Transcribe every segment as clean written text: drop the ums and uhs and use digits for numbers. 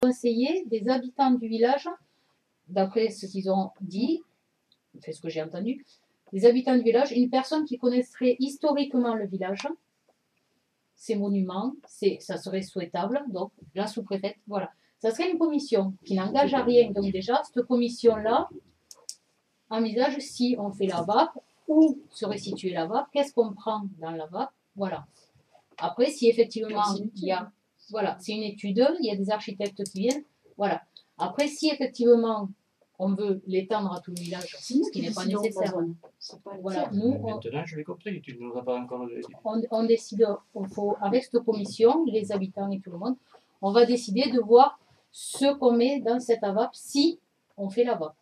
conseiller des habitants du village, d'après ce qu'ils ont dit, c'est ce que j'ai entendu, les habitants du village, une personne qui connaîtrait historiquement le village, ses monuments, ça serait souhaitable, donc la sous-préfète, voilà. Ça serait une commission qui n'engage à rien, donc déjà, cette commission-là envisage si on fait la VAP, où serait située la VAP, qu'est-ce qu'on prend dans la VAP, voilà. Après, si effectivement il y a, voilà, c'est une étude, il y a des architectes qui viennent, voilà. Après, si effectivement on veut l'étendre à tout le village, ce qui n'est pas nécessaire. Voilà, nous, maintenant, je l'ai compris, tu ne nous as pas encore dit. On décide, avec cette commission, les habitants et tout le monde, on va décider de voir ce qu'on met dans cette AVAP si on fait la VAP.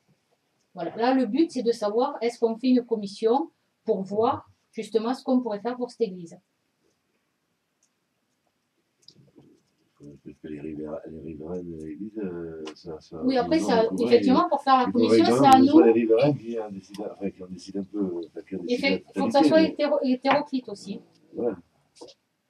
Voilà. Là, le but, c'est de savoir est-ce qu'on fait une commission pour voir justement ce qu'on pourrait faire pour cette église. Parce que les riverains de l'église, ça. Oui, après, ça, effectivement, pour faire la commission, c'est à nous. Les riverains qui en décident un peu. Il faut que ça soit hétéroclite aussi. Voilà.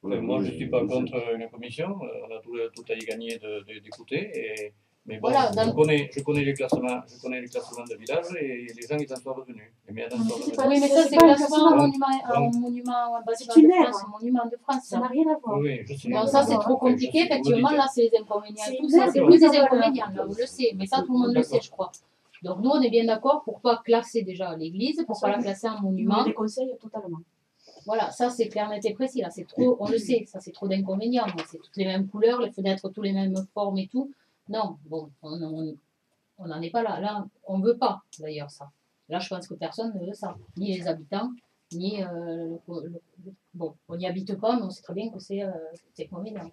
Moi, je ne suis pas contre une commission, on a tout à y gagner d'écouter. Mais bon, voilà, je connais les classements de village et les gens ils en sont revenus. Oui, mais ça c'est classement en monument bâtiment de France, monument de France. Ça n'a rien à voir. Oui, je sais. Non, ça c'est trop compliqué, effectivement, là c'est les inconvénients et tout ça, c'est plus des inconvénients, là, on le sait, mais ça tout le monde le sait, je crois. Donc nous on est bien d'accord pour pas classer déjà l'église, pour pas la classer en monument. On déconseille totalement. Voilà, ça c'est clair, net et précis, là c'est trop, on le sait, ça c'est trop d'inconvénients, c'est toutes les mêmes couleurs, les fenêtres, toutes les mêmes formes et tout. Non, bon, on n'en est pas là. Là, on ne veut pas, d'ailleurs, ça. Là, je pense que personne ne veut ça. Ni les habitants, ni... bon, on n'y habite pas, mais on sait très bien que c'est convenient.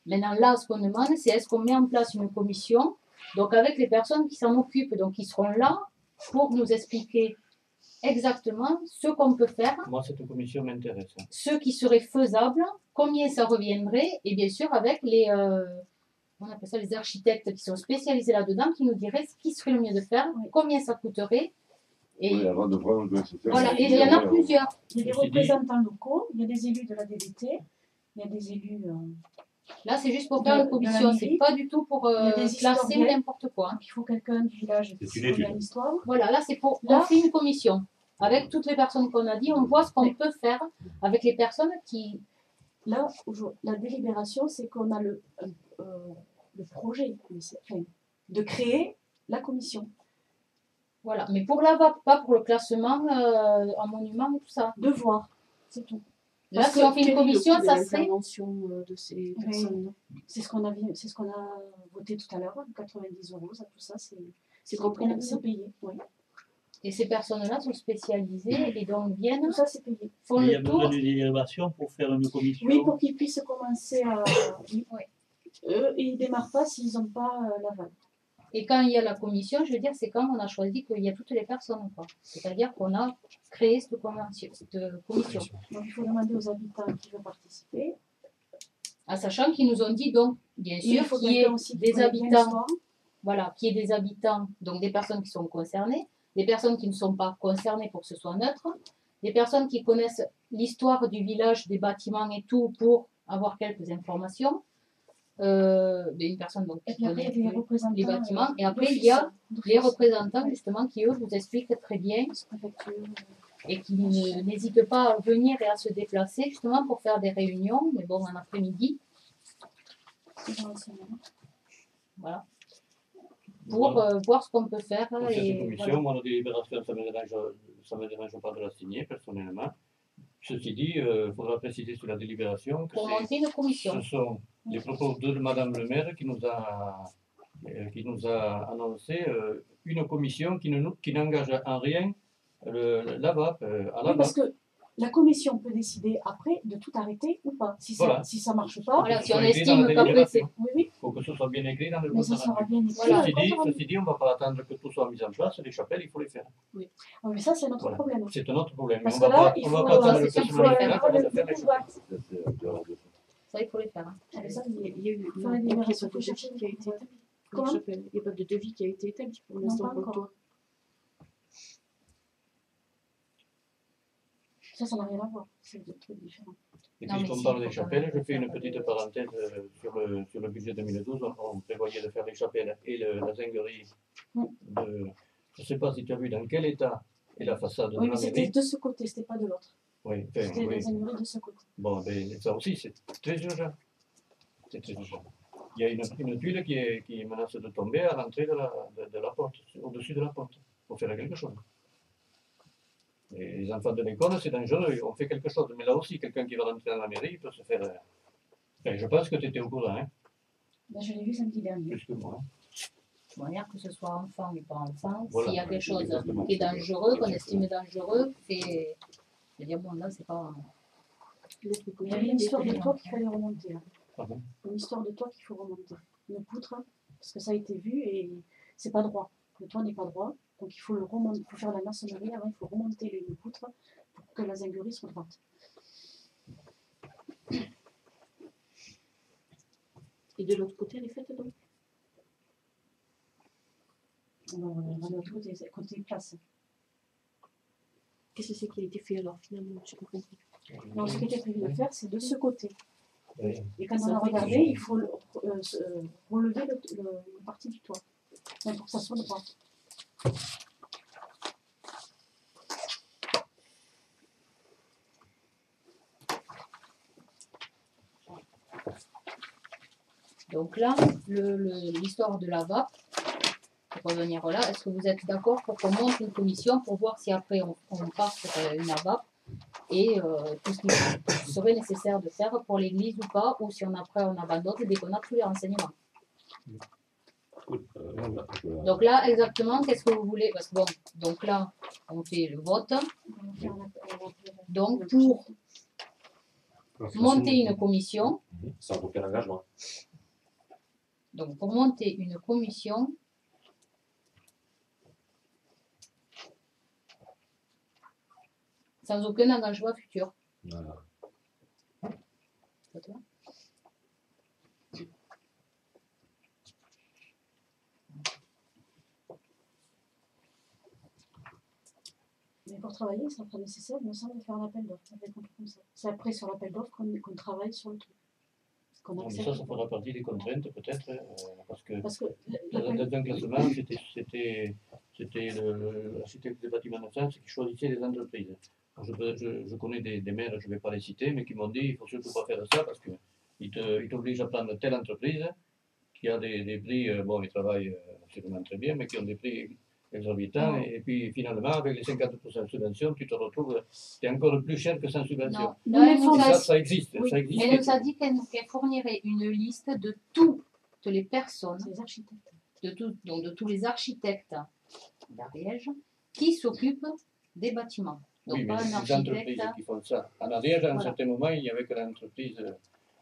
Maintenant, là, ce qu'on demande, c'est est-ce qu'on met en place une commission, donc avec les personnes qui s'en occupent, donc qui seront là pour nous expliquer exactement ce qu'on peut faire. Moi, cette commission m'intéresse. Ce qui serait faisable, combien ça reviendrait, et bien sûr, avec les... on appelle ça les architectes qui sont spécialisés là-dedans, qui nous diraient ce qui serait le mieux de faire, combien ça coûterait. Et oui, avant de prendre voilà, et il y en a plusieurs. Il y a des représentants locaux, il y a des élus de la DVT, il y a des élus... Là, c'est juste pour faire une commission, c'est pas du tout pour classer n'importe quoi. Donc, il faut quelqu'un du village qui connaît l'histoire. Voilà, là, c'est pour... On fait une commission. Avec toutes les personnes qu'on a dit, on voit ce qu'on peut faire avec les personnes qui... Là, la délibération, c'est qu'on a le projet de créer la commission. Voilà, mais pour la VAP, pas pour le classement en monument et tout ça. De voir, c'est tout. Là, si on fait une commission, ça serait... de ces personnes. C'est ce qu'on a voté tout à l'heure, 90 €, ça, tout ça, c'est payé. Oui. Et ces personnes-là sont spécialisées et donc viennent... Tout ça, c'est payé. Il y a besoin d'une délibération pour faire une commission. Oui, pour qu'ils puissent commencer à... Oui. Eux, ils ne démarrent pas s'ils n'ont pas l'aval. Et quand il y a la commission, je veux dire, c'est quand on a choisi qu'il y a toutes les personnes. C'est-à-dire qu'on a créé cette commission. Donc, il faut demander aux habitants qui veulent participer. En sachant qu'ils nous ont dit, donc, bien sûr, qu'il y ait des habitants, voilà, qu'il y ait des habitants, donc des personnes qui sont concernées, des personnes qui ne sont pas concernées pour que ce soit neutre, des personnes qui connaissent l'histoire du village, des bâtiments et tout, pour avoir quelques informations, une personne donc, qui connaît les bâtiments, et après il y a les représentants justement qui eux vous expliquent très bien et qui n'hésitent pas à venir et à se déplacer justement pour faire des réunions, mais bon en après-midi, voilà, pour voir ce qu'on peut faire. Pour cette commission, moi la délibération ça me dérange pas de la signer personnellement. Ceci dit, il faudra préciser sur la délibération que pour monter une commission. Ce sont les propos de Madame le maire qui nous a annoncé une commission qui n'engage en rien la VAP. Oui, parce que la commission peut décider après de tout arrêter ou pas. Si ça ne marche pas, voilà, si on estime qu'après c'est... Oui. Il faut que ce soit bien écrit dans le Mais ça sera bien écrit. Voilà. Ceci dit, on ne va pas attendre que tout soit mis en place. Les chapelles, il faut les faire. Oui. Mais ça, c'est notre problème. C'est un autre problème. Parce on que là, ne va pas attendre le classement de faire les chapelles. Ça, il faut les faire. Il y a eu une déclaration de devis qui a été établie. Comment ? Il n'y a pas de devis qui a été établi pour l'instant pour toi. Ça n'a rien à voir. C'est deux trucs différents. Et Non, mais puisqu'on si, parle il des faut quand chapelles, même je fais faire une petite parenthèse sur le budget 2012. On prévoyait de faire les chapelles et la zinguerie. Mm. Je ne sais pas si tu as vu dans quel état est la façade de Oui, la mais c'était mairie. de ce côté, c'était pas de l'autre. Oui, enfin, C'était oui. les ingénieries de ce côté. Bon, ben, ça aussi, c'est très urgent. C'est très urgent. Il y a une tuile qui menace de tomber à l'entrée de la porte, au-dessus de la porte. Il faut faire quelque chose. Et les enfants de l'école, c'est dangereux, on fait quelque chose. Mais là aussi, quelqu'un qui va rentrer dans la mairie peut se faire. Enfin, je pense que tu étais au courant, hein, Ben, je l'ai vu samedi dernier. plus que moi. De manière que ce soit enfant ou pas enfant, Voilà. s'il y a quelque chose Exactement. qui est dangereux, qu'on estime dangereux, c'est. Je veux dire, bon, là, c'est pas. Il y avait une histoire de toit qu'il fallait remonter. Hein. Pardon. Une histoire de toit qu'il faut remonter. Une poutre, hein, parce que ça a été vu et c'est pas droit. Le toit n'est pas droit, donc il faut le remonter. Il faut faire la maçonnerie avant, il faut remonter une poutre pour que la zinguerie soit droite. Et de l'autre côté, elle est faite donc. On va de l'autre côté place. Qu'est-ce que c'est qui a été fait alors finalement? Je n'ai pas compris. Non, ce qui était prévu de faire, c'est de ce côté. Oui. Et quand on a regardé, il faut relever une partie du toit. Donc, pour que ça soit droit. Donc là, l'histoire de la VAP, pour revenir là, est-ce que vous êtes d'accord pour qu'on monte une commission pour voir si après on part sur une AVAP et tout ce qui serait nécessaire de faire pour l'église ou pas, ou si on après on abandonne dès qu'on a tous les renseignements. Donc là, exactement, qu'est-ce que vous voulez? Parce que bon, donc là, on fait le vote. Donc pour monter une commission, Sans aucun engagement. donc pour monter une commission, sans aucun engagement futur. Voilà. C'est toi? Mais pour travailler, ça sera nécessaire, il me semble, de faire un appel d'offres. Ça fait comme ça. C'est après sur l'appel d'offres qu'on travaille sur le truc. Qu'on Non, mais accepte. ça fera partie des contraintes peut-être, parce que Parce que dans un classement, c'était l'architecte des bâtiments de France qui choisissait les entreprises. Je connais des maires, je ne vais pas les citer, mais qui m'ont dit il ne faut surtout pas faire ça parce qu'ils t'obligent à prendre telle entreprise qui a des prix, bon, ils travaillent absolument très bien, mais qui ont des prix exorbitants. Et puis finalement, avec les 50% de subvention, tu te retrouves, c'est encore plus cher que sans subvention. Non, Nous, là, les elle nous Et a, ça existe. Oui, Ça existe. elle nous a dit qu'elle fournirait une liste de toutes les personnes, c'est les architectes. donc de tous les architectes d'Ariège qui s'occupent des bâtiments. Donc Oui, mais pas un les architecte. entreprises qui font ça. En Ariège, à un Voilà. certain moment, il n'y avait que l'entreprise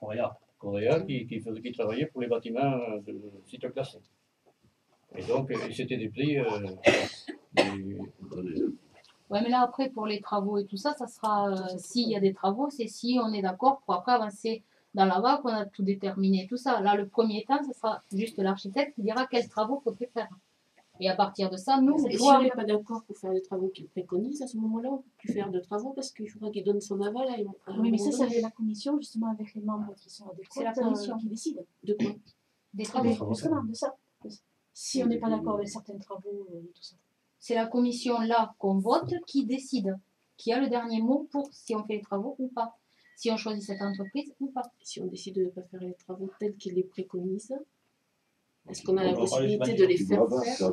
Regarde. Coréa qui travaillait pour les bâtiments de sites classés. Et donc, c'était des prix. Ouais, mais là après pour les travaux et tout ça, ça sera s'il y a des travaux, c'est si on est d'accord pour après avancer dans la VAP, on a tout déterminé, tout ça. Là, le premier temps, ce sera juste l'architecte qui dira quels travaux faudrait faire. Et à partir de ça, nous, Et si on n'est pas d'accord pour faire les travaux qu'il préconise, à ce moment-là, on ne peut plus faire de travaux parce qu'il faudra qu'il donne son aval. Oui, mais ça, c'est la commission, justement, avec les membres qui sont adéquats, C'est la commission. qui décide. De quoi? des Ah, travaux. justement, de ça. Si on n'est pas d'accord avec certains travaux et tout ça. C'est la commission là qu'on vote qui décide, qui a le dernier mot pour si on fait les travaux ou pas, si on choisit cette entreprise ou pas. Si on décide de ne pas faire les travaux tels qu'il les préconise, est-ce qu'on a la On va parler possibilité de de les faire faire?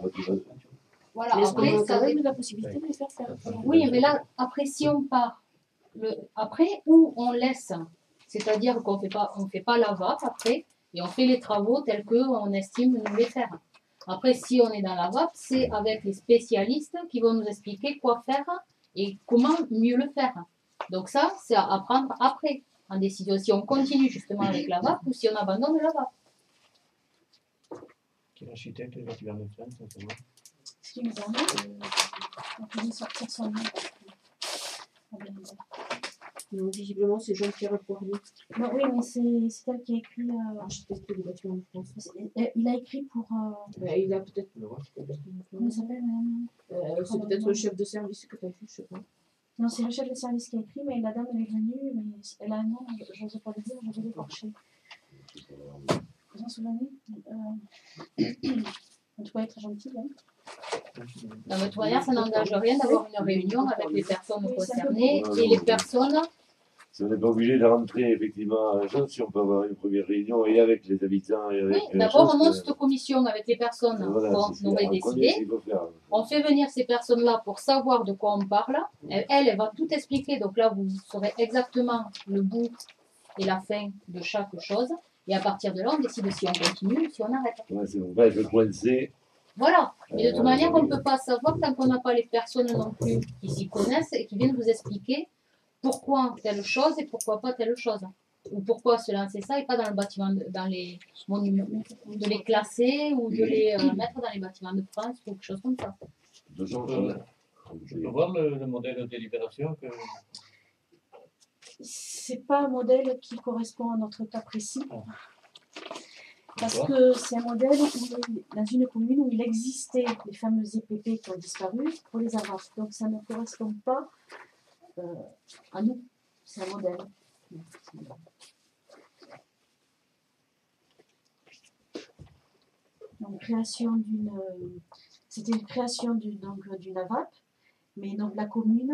Voilà, Mais est-ce qu'on après, a ça quand dépend. même la possibilité de les faire faire? Oui, mais là, après, si on part, après, ou on laisse, c'est-à-dire qu'on on fait pas la VAP après, et on fait les travaux tels qu'on estime nous les faire. Après, si on est dans la VAP, c'est avec les spécialistes qui vont nous expliquer quoi faire et comment mieux le faire. Donc ça, c'est à prendre après, en décision, si on continue justement avec la VAP ou si on abandonne la VAP. Qui est l'architecte des bâtiments de France, simplement. Ce qui nous permet on peut sortir son nom. Non, visiblement, c'est Jean-Pierre Poirier, Non, oui, mais c'est elle qui a écrit. architecte des bâtiments de France. Il a écrit pour. Il a peut-être. Comment ça s'appelle, madame C'est peut-être le chef de service que tu as vu, je sais pas. Non, c'est le chef de service qui a écrit, mais la dame elle est venue, mais elle a un nom, je n'ose pas le dire, je vais l'écorcher. Vous en souvenez En tout cas, être gentil. Hein. Non, mais de toute manière, ça n'engage rien d'avoir une réunion avec les personnes Oui, c'est un peu concernées beaucoup. et les personnes. Si on n'est pas obligé de rentrer effectivement à la chose, si on peut avoir une première réunion et avec les habitants et avec Oui, la d'abord, chose on que- monte cette commission avec les personnes Voilà, qu'on c'est aurait en premier décidé. ce qu'il faut faire. On fait venir ces personnes-là pour savoir de quoi on parle. Elle va tout expliquer. Donc là, vous saurez exactement le bout et la fin de chaque chose. Et à partir de là, on décide si on continue ou si on arrête. Ouais, c'est bon, pas être coincé. Voilà. Mais de toute manière, on ne peut pas savoir tant qu'on n'a pas les personnes non plus qui s'y connaissent et qui viennent vous expliquer pourquoi telle chose et pourquoi pas telle chose. Ou pourquoi se lancer ça et pas dans le bâtiment, dans les monuments, de les classer ou de les mettre dans les bâtiments de France ou quelque chose comme ça. De toute façon, Je peux voir le modèle de délibération que... C'est pas un modèle qui correspond à notre cas précis. Parce D'accord. que c'est un modèle où, dans une commune où il existait les fameux EPP qui ont disparu pour les AVAP. Donc ça ne correspond pas à nous. C'est un modèle. Donc création d'une, c'était une création d'une AVAP, mais donc la commune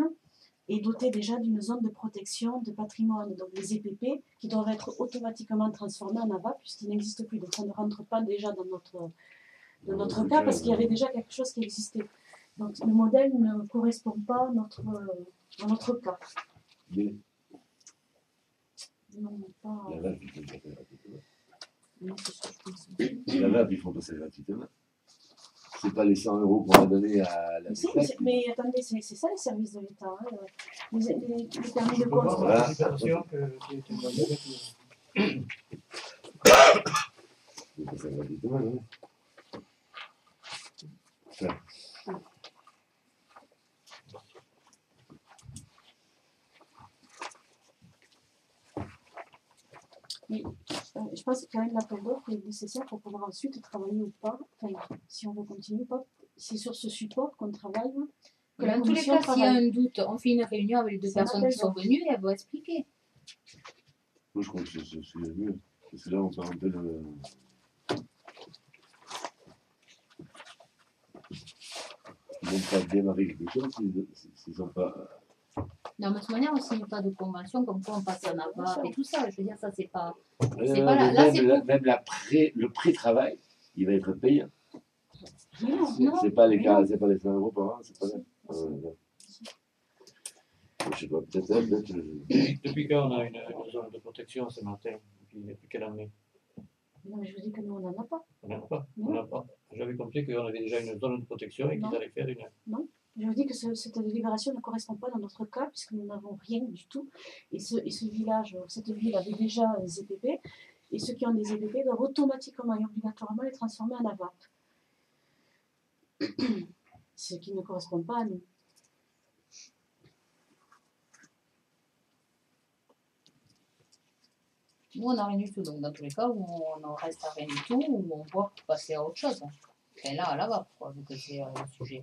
est dotée déjà d'une zone de protection de patrimoine, donc les EPP, qui doivent être automatiquement transformés en AVAP puisqu'ils n'existent plus. Donc ça ne rentre pas déjà dans notre cas parce qu'il y avait déjà quelque chose qui existait. Donc le modèle ne correspond pas à notre cas. mais Non, pas... la vape, il faut passer gratuitement. Non, c'est ça, je pense. La vape, il faut passer gratuitement. C'est pas les 100 € qu'on va donner à la Mais attendez, c'est ça les services de l'État. Hein. Les permis Je de peux voir construire. la délibération qui a été demandée avec le... Il faut passer gratuitement, hein. Ça. Je pense que quand même l'appel d'offres est nécessaire pour pouvoir ensuite travailler ou pas. Enfin, si on veut continuer ou pas. C'est sur ce support qu'on travaille. Que la Dans tous les commission cas, s'il y a travaille. un doute, on fait une réunion avec les deux C'est un personnes appel qui sont d'offres. venues et elles vont expliquer. Moi, je crois que c'est le mieux. Parce que là, on part un peu de... Ils vont pas démarrer quelque chose s'ils n'ont pas... Non, mais de toute manière, on ne signe pas de convention comme quoi on passe un AVAP et tout ça. Je veux dire, ça, c'est pas. C'est pas là- là, c'est pour- même le pré-travail, il va être payant. Non, C'est pas les 100 € par an, c'est pas vrai. Je sais pas, peut-être elle, peut-être... Depuis quand on a une zone de protection ce matin? Depuis quelle année? Non, mais je vous dis que nous, on n'en a pas. On n'en a pas. Non. On n'a pas. J'avais compris qu'on avait déjà une zone de protection et qu'ils Non. allaient faire une... Je vous dis que cette délibération ne correspond pas dans notre cas, puisque nous n'avons rien du tout. Et ce village, cette ville avait déjà des EPP, et ceux qui ont des EPP doivent automatiquement et obligatoirement les transformer en AVAP. Ce qui ne correspond pas à nous. nous, on n'a rien du tout. Donc, dans tous les cas, où on en reste à rien du tout, ou on voit pour passer à autre chose. Et là, à l'AVAP, quoi, vu que c'est le sujet.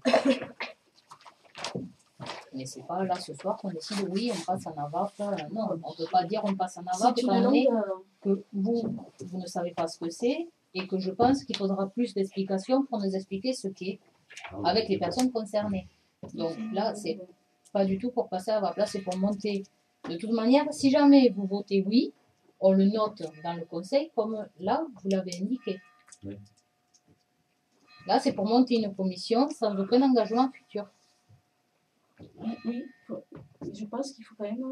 Mais c'est pas là ce soir qu'on décide, oui, on passe en AVAP. Non, on ne peut pas dire on passe en AVAP C'est une étant donné longue... que vous ne savez pas ce que c'est et que je pense qu'il faudra plus d'explications pour nous expliquer ce qu'est avec les personnes concernées. Donc là, c'est pas du tout pour passer à AVAP. Là, c'est pour monter. De toute manière, si jamais vous votez oui, on le note dans le conseil comme là, vous l'avez indiqué. Oui. Là, c'est pour monter une commission sans aucun engagement futur. Oui, je pense qu'il faut quand même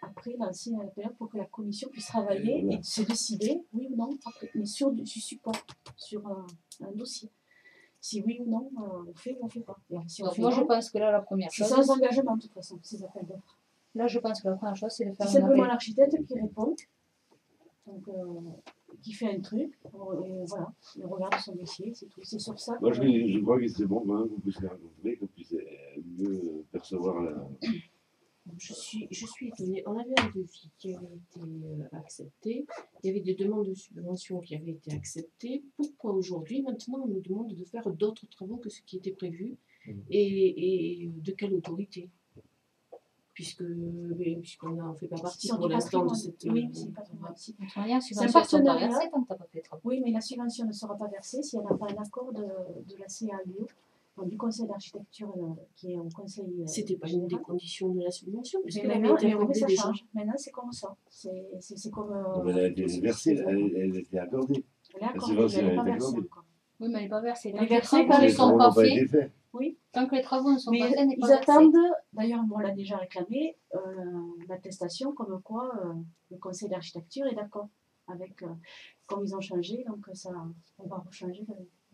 après lancer un appel pour que la commission puisse travailler Voilà. et se décider, oui ou non, après, mais sur du support, sur un dossier. Si oui ou non, on fait ou on ne fait pas. Et si on Donc fait moi, je non, pense que là, la première c'est chose, sans engagement de toute façon, ces appels d'offres. là, je pense que la première chose, c'est de C'est faire un simplement appel. l'architecte qui répond, donc, qui fait un truc, et voilà, il regarde son dossier, c'est tout. C'est sur ça. Moi, je crois que c'est bon quand même qu'on puisse les rencontrer, qu'on puisse mieux percevoir la... Je suis étonnée. On avait un devis qui avait été accepté. Il y avait des demandes de subvention qui avaient été acceptées. Pourquoi aujourd'hui, maintenant, on nous demande de faire d'autres travaux que ce qui était prévu et de quelle autorité? puisqu'on ne fait pas partie Sur pour du l'instant de patrimoine. cette. Oui, c'est pas patrimoine. De toute manière, un subvention, elles sont pas partenariat. versées tant que tu n'as pas fait de travaux. Oui, mais la subvention ne sera pas versée si elle n'a pas un accord de la CAUE, donc du conseil d'architecture qui est au conseil. C'était pas une des général. conditions de la subvention, Mais puisqu'elle avait maintenant, été mais oui, accordée ça déjà. change. Maintenant, c'est comme ça. C'est comme. Non, mais elle a été versée, elle était accordée. Elle est accordée, subvention, mais elle n'est elle pas est versée accordée. encore. Oui, mais elle n'est pas versée. Elle Tant est que les versée travaux quand ne les sont travaux pas n'ont pas été faits, faits. tant que les travaux ne sont Mais pas faits, elle n'est ils pas versée. attendent, d'ailleurs, on l'a déjà réclamé, l'attestation comme quoi le conseil d'architecture est d'accord avec, comme ils ont changé, donc ça, on va rechanger,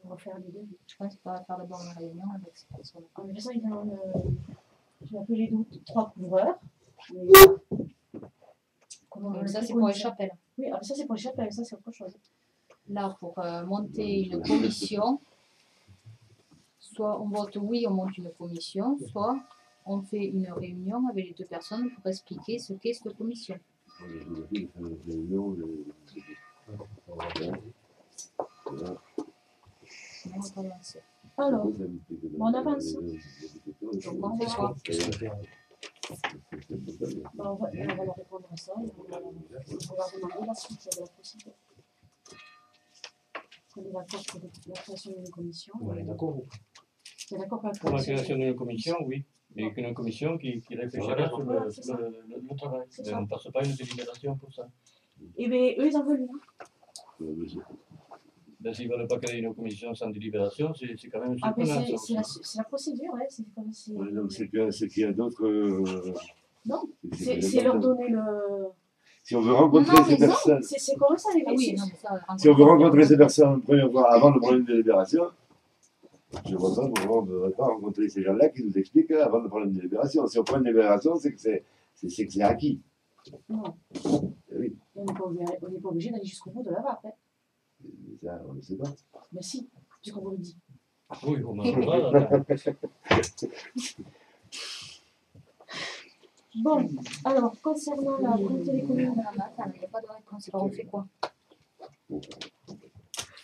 on va refaire les devis. Je pense qu'on va faire d'abord une réunion avec ces personnes. En même temps, ils demandent, j'ai appelé 3 couvreurs, mais comment on Donc le ça, c'est fait pour les comme chapelles. Oui, ah, ça c'est pour les chapelles, ça c'est autre chose. Là, pour monter une commission, soit on vote oui, on monte une commission, soit on fait une réunion avec les deux personnes pour expliquer ce qu'est cette commission. On va avancer. Alors, on avance. Donc, on va voir. On va leur répondre à ça, et on va demander la suite de la procédure. On est d'accord pour la création d'une commission. On est d'accord. C'est d'accord pour la Pour la création. création d'une commission, oui. Mais qu'une commission qui réfléchira sur Voilà, c'est ça. le travail. C'est Mais ça. on ne passe pas une délibération pour ça. Et bien, eux, ils en veulent une. Ben, s'ils ne veulent pas créer une commission sans délibération, c'est quand même Ah, mais surprenant. c'est la procédure, ouais. C'est comme si. Ouais, donc c'est qu'il y a d'autres. Non, c'est c'est leur donner le. Si on veut rencontrer Non, ces mais non, personnes, C'est comme ça, les Ah gars. oui, non, mais ça, si on veut rencontrer ces personnes une première fois avant de prendre une délibération, je ne vois pas pourquoi on ne devrait pas rencontrer ces gens-là qui nous expliquent avant de prendre une délibération. Si on prend une délibération, c'est que c'est acquis. Non. Oui. On n'est pas obligé d'aller jusqu'au bout de la vape. Hein. Ça, on ne sait pas. Mais si, puisqu'on vous le dit. Oui, on en parle. Bon, alors, concernant la communauté des communes. il n'y a pas de réponse. Alors, on fait quoi? On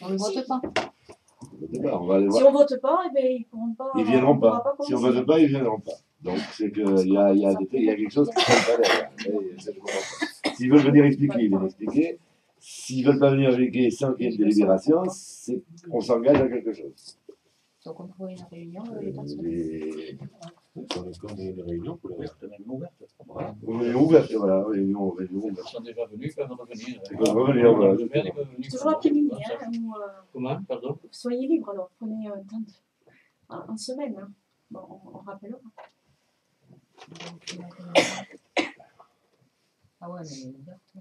ne le vote pas. On va aller Si voir. on vote pas, eh bien, ils ne pourront pas. Ils ne viendront on pourra pas. Si on ne commencer. vote pas, ils ne viendront pas. Donc, c'est qu'il y a quelque chose qui ne va pas derrière. Et ça, je comprends pas. S'ils veulent venir expliquer, ils viennent expliquer. S'ils ne veulent pas venir expliquer sans qu'il y ait une délibération, c'est qu'on s'engage à quelque chose. Donc, on trouve une réunion avec les personnes. On est Une réunion pour le reste, même ouverte. ouverte, voilà. Réunion Ils ouverte. sont déjà venus, ils peuvent revenir. Ils peuvent revenir, voilà. Le maire, il peut venir. Toujours l'après-midi, hein, ou, Comment? Pardon? soyez libres alors, prenez en semaine. Hein. Bon, on rappellera. Ah ouais, mais ouverte.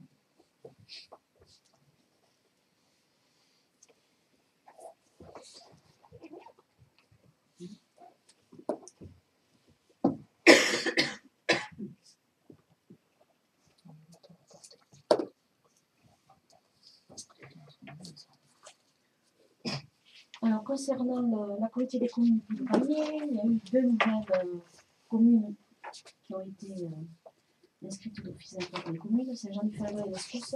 Alors, concernant la communauté des communes du Pamiers, il y a eu 2 nouvelles communes qui ont été inscrites d'office dans les communes, Saint-Jean-du-Fallois et l'Escousse.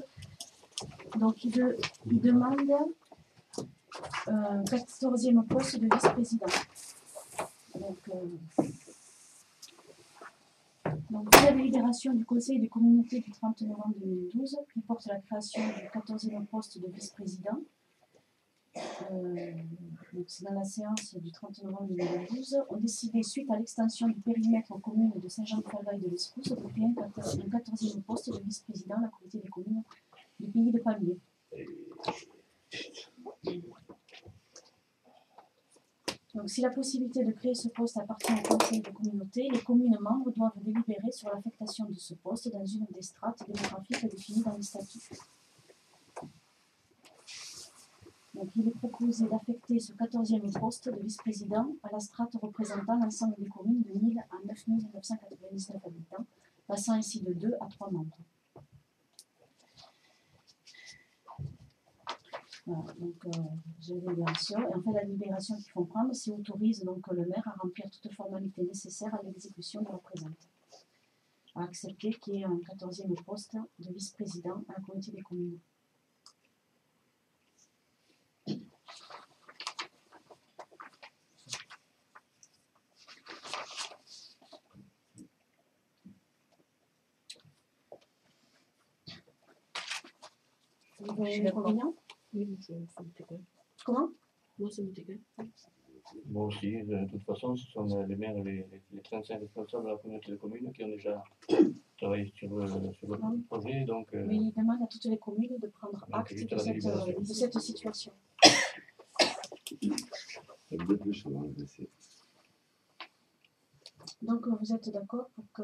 Donc, ils demandent un 14e poste de vice-président. Donc, la délibération du Conseil des communautés du 30 novembre 2012 qui porte la création du 14e poste de vice-président. Donc c'est dans la séance du 30 novembre 2012, ont décidé, suite à l'extension du périmètre aux communes de Saint-Jean-de-Fallois et de l'Escousse, de créer un 14e poste de vice-président à la communauté des communes du pays de Pamiers. Donc si la possibilité de créer ce poste appartient au conseil de communauté, les communes membres doivent délibérer sur l'affectation de ce poste dans une des strates démographiques définies dans les statuts. Donc, il est proposé d'affecter ce 14e poste de vice-président à la strate représentant l'ensemble des communes de 1000 à 9999 habitants, passant ainsi de 2 à 3 membres. Voilà, donc j'ai une délibération. Et en fait, la délibération qu'ils font prendre, c'est autorise donc le maire à remplir toutes formalités nécessaires à l'exécution de la présente. À accepter qu'il y ait un 14e poste de vice-président à la communauté des communes. Vous avez Je suis un d'accord. inconvénient? Oui, ça m'est égal. Comment? Moi, ça m'est égal. Moi aussi, de toute façon, ce sont les maires et les 35 responsables de la communauté de communes qui ont déjà travaillé sur le projet. Donc, Mais il demande à toutes les communes de prendre donc, acte juste de la délibération. cette situation. Ça me donne le choix, hein, mais c'est- Donc vous êtes d'accord pour que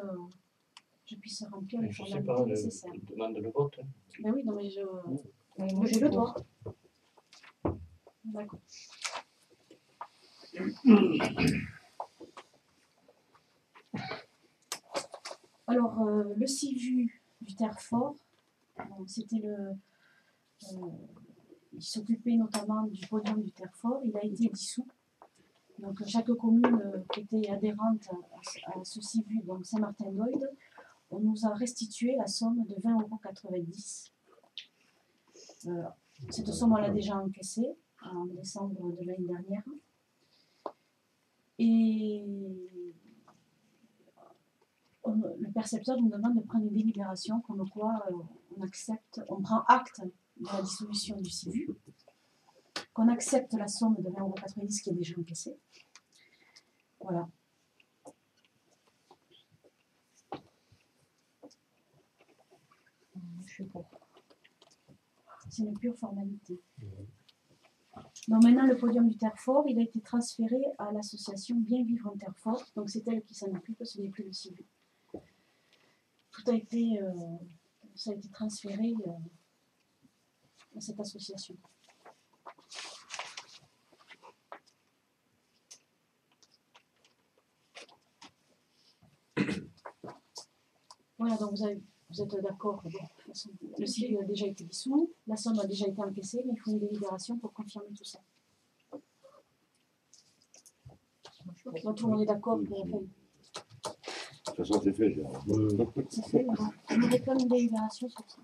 je puisse remplir les je ne sais pas, formalités nécessaires? je demande le vote. Hein. Ben oui, non mais Mais moi, j'ai le droit. D'accord. Alors, le CIVU du Terrefort, c'était il s'occupait notamment du podium du Terrefort, il a été dissous. Donc, chaque commune qui était adhérente à ce CIVU, donc Saint-Martin-d'Oyde, on nous a restitué la somme de 20,90 €. Cette somme, on l'a déjà encaissée en décembre de l'année dernière. Et le percepteur nous demande de prendre une délibération comme quoi on prend acte de la dissolution du CIVU, qu'on accepte la somme de 20,90 € qui est déjà encaissée. Voilà. Je suis pour. C'est une pure formalité. Donc maintenant, le podium du Terrefort, il a été transféré à l'association Bien Vivre en Terrefort. Donc c'est elle qui s'en occupe, ce n'est plus le CIVU. Tout a été, ça a été transféré à cette association. Voilà, donc vous êtes d'accord. Bon, de toute façon, le CIVU a déjà été dissous, la somme a déjà été encaissée, mais il faut une délibération pour confirmer tout ça. Bon, tout le monde est d'accord pour De toute façon, c'est fait, déjà. c'est fait. On réclame une délibération sur ça.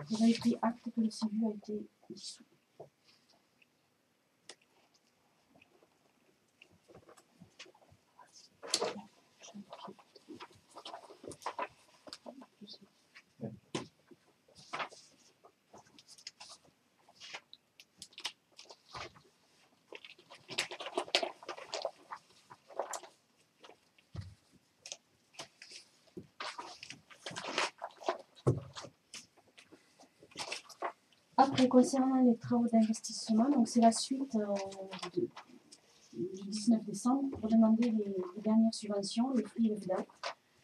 Vous avez pris acte que le CIVU a été dissous. Après, concernant les travaux d'investissement, donc c'est la suite du 19 décembre pour demander les dernières subventions, les prix et les dates,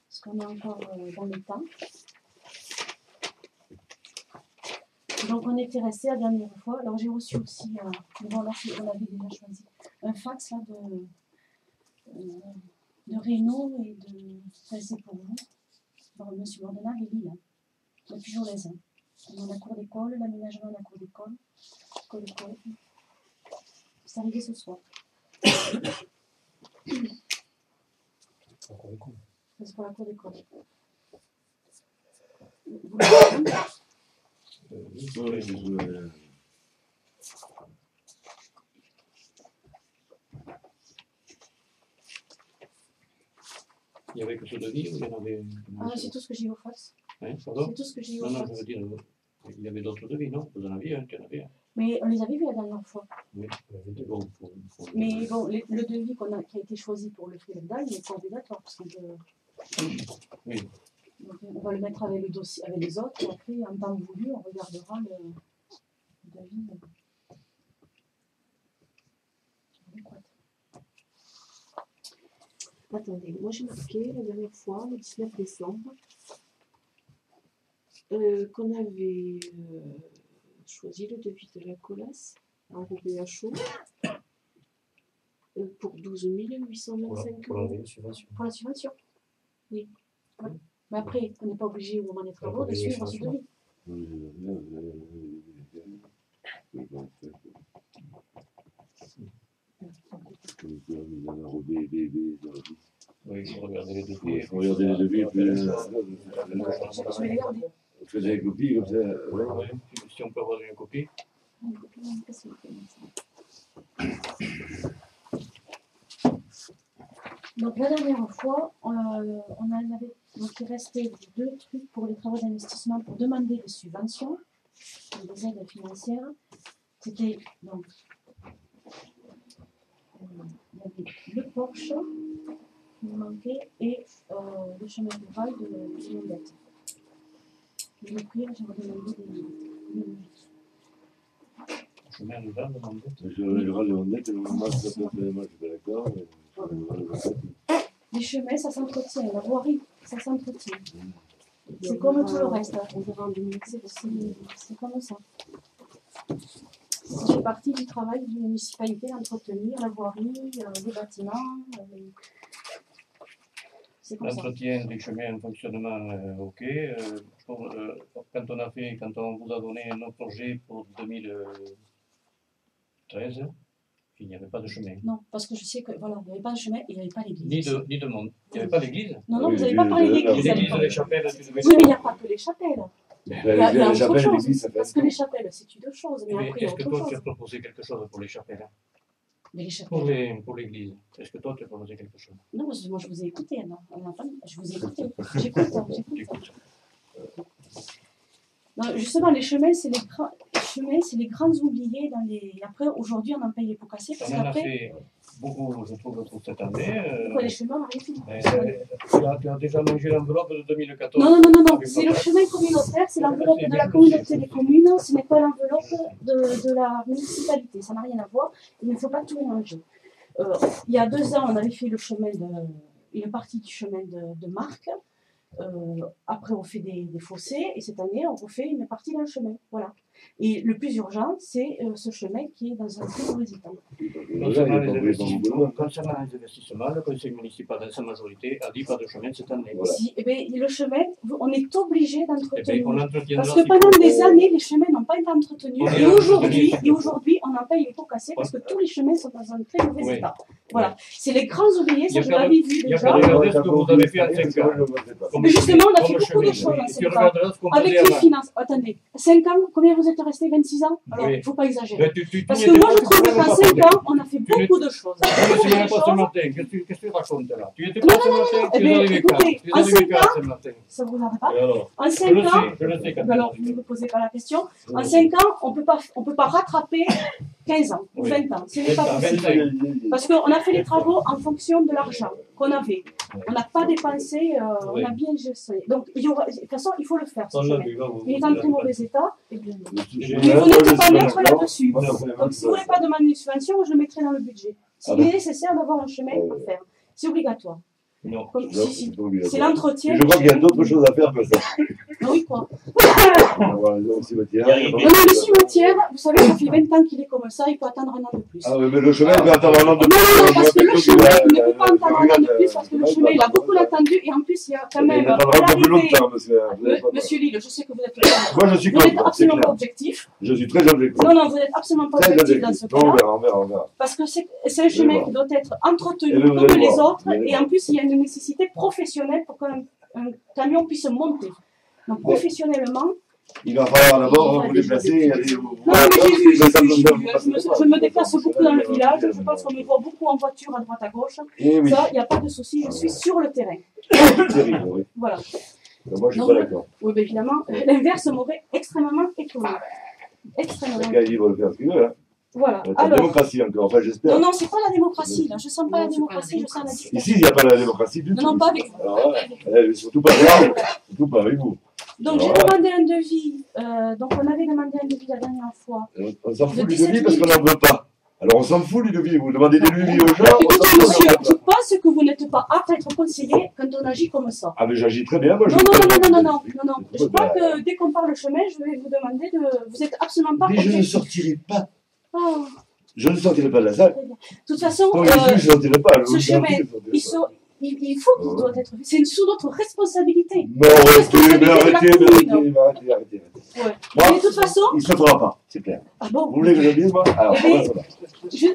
parce qu'on est encore dans le temps. Donc on était resté la dernière fois. Alors j'ai reçu aussi, mais bon là on avait déjà choisi, un fax là, de Rénault et de, enfin, c'est pour vous, par M. Bordenave et Lille, depuis Jolaise. Dans la cour d'école, l'aménagement de la cour d'école, école. C'est arrivé ce soir. C'est pour la cour d'école. Vous l'avez vu? Il n'y avait que ce devis ou il y en avait. Ah, c'est tout ce que j'ai eu au fax. Hein, pardon? C'est tout ce que j'ai eu au Non, non, fax. je veux dire, il y avait d'autres devis, non? Vous en aviez un, tu en avais un. Mais on les avait vus la dernière fois. Oui, bon, Mais bon, le devis qui a été choisi pour le Friedel, il est pas obligatoire parce qu'on peut. Oui. Donc, on va le mettre avec le dossier, avec les autres, et après, en temps voulu, on regardera le devis. Adéquat. Attendez, moi j'ai marqué la dernière fois, le 19 décembre, qu'on avait choisi le devis de la Colas en ROBHO pour 12 825 Pour euros. la subvention. Pour la subvention. Oui. Ouais. Mais après, on n'est pas obligé au moment des travaux de suivre ce devis. Oui, il faut regarder les devis. Il faut regarder les devis, puis Je vais les garder. faisait des copies comme ça. Ouais. Oui, si on peut avoir une copie. Donc la dernière fois, on avait Donc il restait 2 trucs pour les travaux d'investissement pour demander des subventions, des aides financières. C'était donc il y avait le Porsche qui me manquait et le chemin rural de Mondette. Je vais prier, j'ai redemandé des chemin rural de Mondette. Je vais le Mondette, moi je suis pas d'accord. Les chemins, ça s'entretient. La voirie, ça s'entretient. C'est comme tout le reste. On verra en 2017, c'est comme ça. Ça fait partie du travail d'une municipalité d'entretenir la voirie, les bâtiments. C'est comme ça. L'entretien des chemins en fonctionnement, ok. Quand on vous a donné un autre projet pour 2013, il n'y avait pas de chemin. Non, parce que je sais que voilà, il n'y avait pas de chemin et il n'y avait pas l'église. Ni de monde. Il n'y avait pas l'église. Non, non, vous n'avez pas parlé d'église. Les églises, les chapelles, tu devais. Oui, mais il n'y a pas que les chapelles. Il y a Les autre chapelles, chose. l'église, ça fait. Parce que les chapelles, c'est une chose. Mais Mais après, il y a est-ce que autre toi, chose. tu as proposé quelque chose pour les chapelles? Mais les chapelles. Pour l'église. Est-ce que toi, tu as proposé quelque chose? Non, moi je vous ai écouté. Non, je vous ai écouté. J'écoute. Non, justement, les chemins, c'est les grands oubliés dans les. Après, aujourd'hui, on en paye les pots cassés parce On en a qu'après. fait beaucoup, je trouve, pour cette année. Pourquoi les chemins, on a rien fini. Tu as déjà mangé l'enveloppe de 2014. Non, c'est le chemin communautaire, c'est l'enveloppe de la communauté des communes, ce n'est pas l'enveloppe de la municipalité, ça n'a rien à voir, il ne faut pas tout mélanger. Il y a 2 ans, on avait fait une partie du chemin de Marc, après on fait des fossés, et cette année on refait une partie d'un chemin, voilà. Et le plus urgent, c'est ce chemin qui est dans un très mauvais état. Concernant les investissements, le conseil municipal, dans sa majorité, a dit pas de chemin cette année. Voilà. Si, le chemin, on est obligé d'entretenir. On entretiendra Parce que s'il pendant faut. des années, les chemins n'ont pas été entretenus. On est Et en aujourd'hui, 2017. on en paye les pots cassés parce que tous les chemins sont dans un très mauvais Oui. état. Voilà. C'est les grands oubliés, ça je Il y a l'avais vu Il y a déjà. qu'à regarder ce que vous avez fait en 5 ans. Mais justement, on a fait Comme beaucoup de chemin. choses en Tu 5 ans. regarderas ce qu'on Avec faisait les avant. finances. Attendez, 5 ans, combien vous êtes restés? 26 ans? Alors, il Oui. ne faut pas exagérer. Mais Parce n'y que étais moi, pas, je tu trouve pouvais qu'en pas 5 parler. ans, on a fait beaucoup de choses. Je me souviens pas ce matin. Qu'est-ce que tu racontes là? Tu étais pas ce matin? Eh Tu es bien, arrivé quand? écoutez, Tu es en arrivé 5 quand ans, ce matin? ça ne vous regarde pas. Et alors? En Je 5 le ans, sais, je le sais quand alors, même. ne me posez pas la question. En 5 ans, on ne peut pas rattraper 15 ans ou Oui. 20 ans. Ce n'est pas 20 ans, possible. 25. Parce qu'on a fait les travaux en fonction de l'argent qu'on avait. On n'a pas dépensé, Oui. on a bien géré. Donc, de toute façon, il faut le faire, ce On l'a chemin. vu, là, vous- Il est en très mauvais état. Et bien, Mais vous n'êtes pas neutre là-dessus. Donc, si vous Donc, voulez pas demander une subvention, je le mettrai dans le budget. S'il Ah ben. est nécessaire d'avoir un chemin à faire, c'est obligatoire. Non. Comme, si. C'est Je l'entretien. crois qu'il y a d'autres choses à faire que ça. Oui, quoi. Avoir un cimetière. Non, mais le cimetière, vous savez, ça fait 20 ans qu'il est comme ça, il peut attendre un an de plus. Ah oui, mais le chemin peut attendre un an de Non, non, non, parce que le plus. chemin, il ne peut pas attendre un an de plus, parce que le chemin, il a beaucoup attendu, et en plus, il y a quand même, Il à attendra un peu plus l'arrivée, longtemps, monsieur. Monsieur Lille, je sais que vous êtes Moi, je suis vous n'êtes contre, c'est absolument pas clair. objectif. Je suis très objectif. Non, non, vous n'êtes absolument pas Très objectif dans ce objectif. Non, cas-là, on verra. parce que c'est un chemin voir. qui doit être Eh entretenu bien, vous comme allez les voir. autres, Vous allez et voir. en plus, il y a une nécessité professionnelle pour qu'un camion puisse monter. Donc, professionnellement, Il va falloir d'abord vous déplacer et aller au... non, mais j'ai vu, je me déplace beaucoup dans le village, je pense qu'on me voit beaucoup en voiture à droite à gauche. Eh oui, Ça, il n'y a pas de souci, je suis sur le terrain. c'est terrible, oui. Voilà. Moi, je suis Non, pas d'accord. Oui, bien évidemment, l'inverse m'aurait extrêmement étonné. Extrêmement. Chacun est libre de faire ce qu'il veut. Hein. Voilà. La Alors, démocratie encore, enfin j'espère. non, c'est pas la démocratie, là. Je sens pas Non, la c'est pas la démocratie, je sens la dictature. Ici, il n'y a pas la démocratie du tout. Non, non, pas avec vous. Alors, surtout pas avec vous. Surtout pas avec vous. Donc, j'ai Voilà. demandé un devis. Donc, on avait demandé un devis la dernière fois. On s'en fout De du 17 devis 000. parce qu'on n'en veut pas. Alors on s'en fout du devis. Vous demandez des devis aux gens. on Écoutez, s'en fout, monsieur, on je n'en veut pas. pense que vous n'êtes pas apte à être conseiller quand on agit comme ça. Ah mais j'agis très bien, moi. Non, non. Je crois que dès qu'on parle chemin, je vais vous demander de. Vous êtes absolument pas Mais je ne objectif. sortirai pas. Oh, Je ne sortirai pas de la salle. très bien. De toute façon, Pour les juges, je ne sortirai pas. ce chemin, il faut qu'il doit être. C'est sous notre responsabilité. Non, arrêtez. Ouais. Moi, Mais de toute façon, il ne se fera pas, c'est clair. ah bon, Vous voulez que je le dise, moi? Alors, Eh bien, ça va.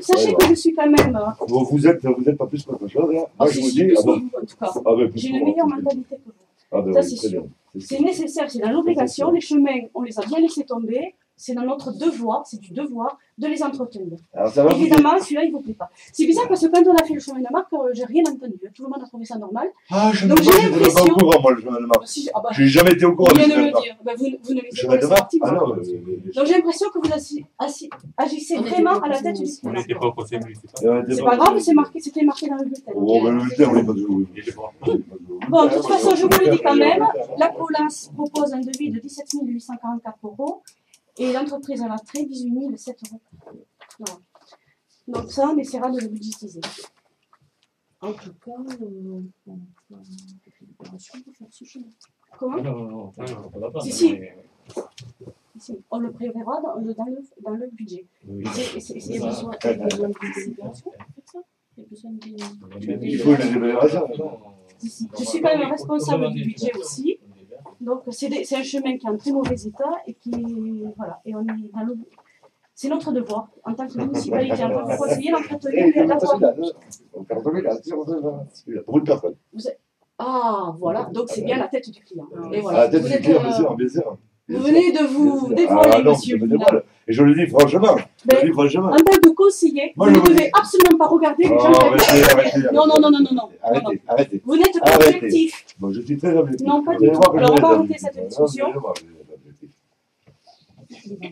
sachez que je suis quand même. Bon, vous êtes pas plus qu'autre chose, là. Moi, je si, vous si, dis, plus ah que bon. vous, en tout cas. Ah ben, plus J'ai que une moi, meilleure c'est bien. mentalité que vous. Ah ben Ça, oui, c'est très sûr. bien. C'est nécessaire, c'est dans l'obligation. Les chemins, on les a bien laissés tomber. c'est dans notre devoir, c'est du devoir de les entretenir. Alors ça va vous Évidemment, celui-là, il ne vous plaît pas. C'est bizarre parce que quand on a fait le chemin de marque, j'ai rien entendu. Tout le monde a trouvé ça normal. Ah, je ne Donc, j'ai pas l'impression- au courant, moi, le chemin de marque. Si, ah bah, Je n'ai jamais été au vous courant du venez de chemin me de le marque. dire. Bah, vous ne Le les chemin de marque Ah non, Donc j'ai l'impression que vous agissez On était vraiment pas à la tête du conseillers. On client. n'était pas au conseil municipal. C'est pas grave, c'était marqué dans le bulletin. Oh, mais le bulletin, on n'est pas toujours. Il était pas. Bon, de toute façon, je vous le dis quand même, la Colas propose un devis de 17 844 € et l'entreprise à l'entrée 18 007 €. Voilà. Donc ça, on essaiera de le budgétiser. En tout cas, on va faire une opération pour faire ce chemin. Comment Non, ça va pas. Si, si. mais- Ici, on le préverra dans le budget. Oui. Il y a besoin de délibération, c'est ça? Il y a besoin de Il faut les évaluations. Je suis quand même responsable du budget aussi. Donc c'est un chemin qui est en très mauvais état et qui voilà et on est dans le c'est notre devoir en tant que municipalité, en tant que conseiller d'entretenir Et la voie. on perd celui-là, pour une personne. Ah voilà, donc c'est bien la tête du client. Et À voilà. la tête Vous du êtes, client, bien sûr, bien sûr. vous venez de vous Ah dévoiler, non, monsieur. je me dévoile. Et je le dis franchement. Je le dis franchement. En tant que conseiller, Moi, vous je ne vous devez dis- absolument pas regarder les Oh, gens. arrêtez. Non. Arrêtez, arrêtez. Vous n'êtes Arrêtez. qu'objectif. Bon, je suis très objectif. Non, pas Vous du allez tout. voir que Alors, je on va vais être arrêter objectif. cette discussion. Non, vous allez voir que je vais être objectif.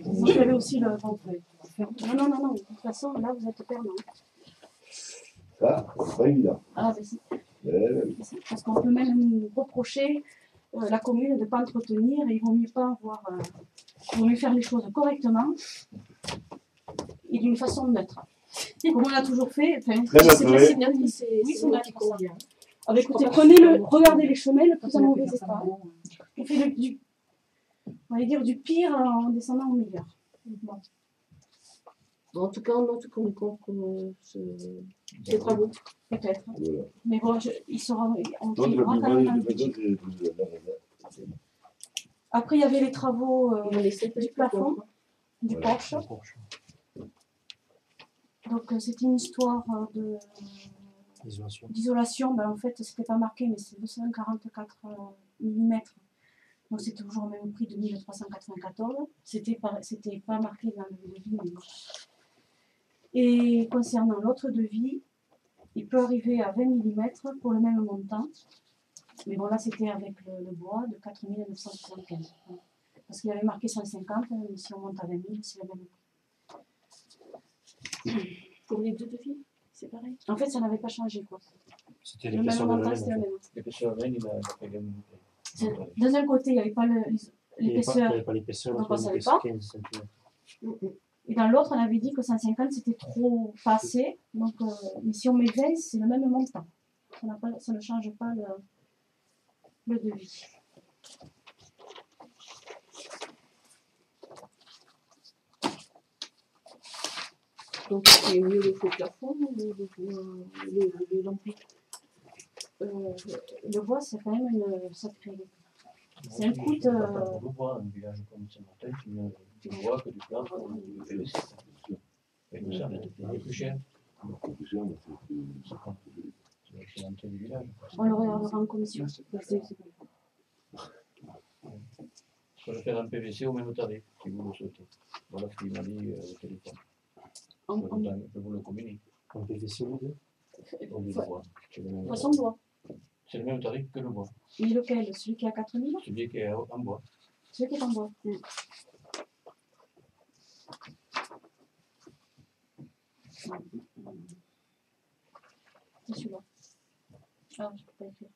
Vous avez aussi le pamphlet. Non. De toute façon, là, vous êtes perdant. Ça, c'est pas évident. Ah, ben si. Euh, Parce qu'on peut même nous reprocher la commune de ne pas entretenir et il vaut mieux pas avoir. Il vaut mieux faire les choses correctement et d'une façon neutre. Comme on l'a toujours fait. Enfin, Très C'est naturel. facile, hein, c'est Oui, c'est c'est moi neutre, qui ça. convient. ah, ben, écoutez, regardez les chemins le plus en mauvais état. On fait on va dire du pire en descendant au meilleur. Bon. Bon, en tout cas, on note qu'on est contre ces travaux. Peut-être. Voilà. Mais bon, ils seront. On Donc, le fera plus quand même beau, un le budget. plus beau, Après, il y avait les travaux On va laisser du plafond, du Voilà. porche. Donc, c'était une histoire d'isolation. Ben, en fait, c'était pas marqué, mais c'est 244 mm. Donc, c'est toujours au même prix de 1394. C'était pas marqué dans le devis. Mais bon. Et concernant l'autre devis, il peut arriver à 20 mm pour le même montant. Mais bon, là, c'était avec le bois de 4 975. Parce qu'il avait marqué 150, mais si on monte à 20 000, c'est le même prix. Pour les deux devis, c'est pareil. En fait, ça n'avait pas changé, quoi. C'était Le même l'épaisseur de montant, la c'était le laine. même. L'épaisseur de laine, il a fait gagner. Dans un côté, il n'y avait pas Il n'y l'épaisseur. avait pas l'épaisseur, Donc, on l'autre, il savait était pas. 15 cm. Et dans l'autre, on avait dit que 150, c'était trop pas assez. Donc, mais si on met 20, c'est le même montant. Ça ne change pas le devis. Donc, c'est mieux le faux plafond ou le lampé. Le bois, c'est quand même une sacrée. C'est un coût. On le voit, un village comme Saint-Martin, tu ne vois que du plan ou du PVC. Et tout ça, c'est plus cher. C'est plus cher, mais c'est C'est l'entrée du village. On le regardera en commission. Je peux le faire en PVC au même tarif, si vous le souhaitez. Voilà ce qu'il m'a dit au téléphone. Je vous le communique. En PVC ou deux. Au lieu de bois. C'est le même Poisson tarif. bois. C'est le même tarif que le bois. Mais lequel? Celui qui est à 4 000? Celui qui est en bois. Celui qui est en bois. C'est celui-là. Ah, je peux pas écrire.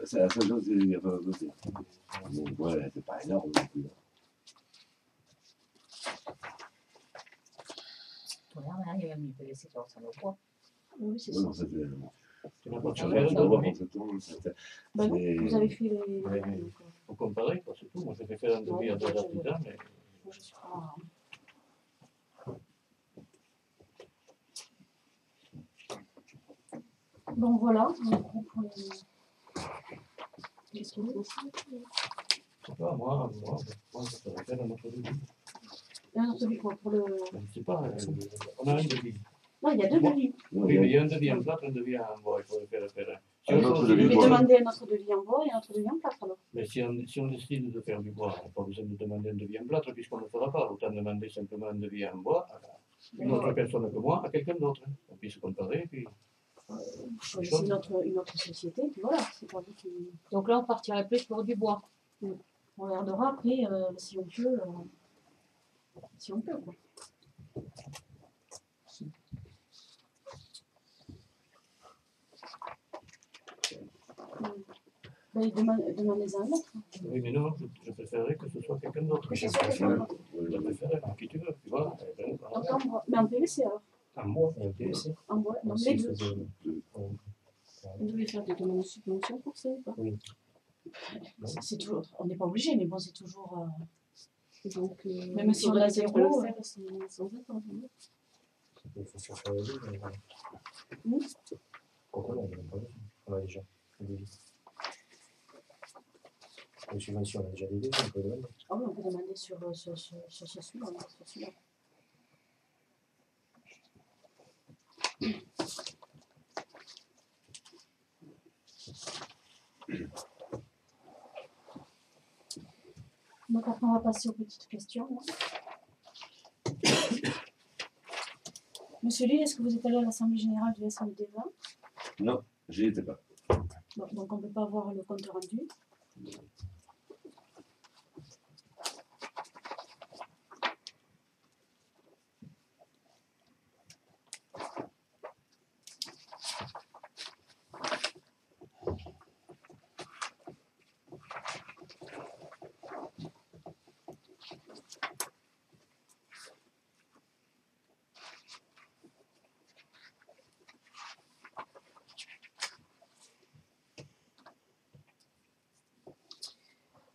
c'est la seule chose, c'est qu'il n'y a pas d'entretien. Donc, ouais, c'est pas énorme non plus. Regarde, hein, il y a même du PVC sur le bois. Oui, c'est Ouais, ça. non, ça, Tu n'as pas quand de tu chance, regardes, tu tu vois dois quand ça tourne, Ben non, c'est- vous avez fait les. Ouais, mais faut comparer, quoi, c'est tout. Moi, je vais faire un devis à deux artisans, mais Moi, je suis pas. Bon, voilà. Qu'est-ce qu'il faut faire? je sais pas, moi, je pourrais faire un autre devis. Un autre devis pour le. Je sais pas, on a un devis. Non, il y a deux devis. Non, Oui, mais il y a un devis en plâtre, un devis en bois. Il faut le faire. Si Un on autre choisit- devis. Mais bois. demandez un autre devis en bois et un autre devis en plâtre alors. Mais si on décide de faire du bois, on n'a pas besoin de demander un devis en plâtre puisqu'on ne le fera pas. Autant demander simplement un devis en bois à une autre personne que moi, à quelqu'un d'autre. On puisse comparer. Puis... Vous choisissez une autre société, puis voilà, c'est pas vous qui. Donc là, on partirait plus pour du bois. On regardera après si on peut. Si on peut, quoi. Ben, demandez-en un autre. Oui, mais non, je préférerais que ce soit quelqu'un d'autre. Que ce soit quelqu'un d'autre. Je préférerais, qui tu veux. Tu vois, Donc en bois. Mais en PVC alors. en bois. Et un PVC. En bois. Donc Aussi, les il deux. faisait- Vous devez faire des demandes de subvention pour ça ou pas? C'est toujours. On n'est pas obligé, mais bon, c'est toujours. Donc, Même si on faudrait a peut-être zéro, le faire sans attendre. Non Il faut se faire les deux, mais voilà. Pourquoi on n'a pas besoin? On a déjà le devis. Les subventions, on a déjà des devis, on peut demander. Ah oui, on peut demander sur celui-là. Sur celui-là. Donc après, on va passer aux petites questions. Monsieur Lille, est-ce que vous êtes allé à l'Assemblée Générale du SMD20? Non, j'y étais pas. Bon, donc on ne peut pas voir le compte rendu.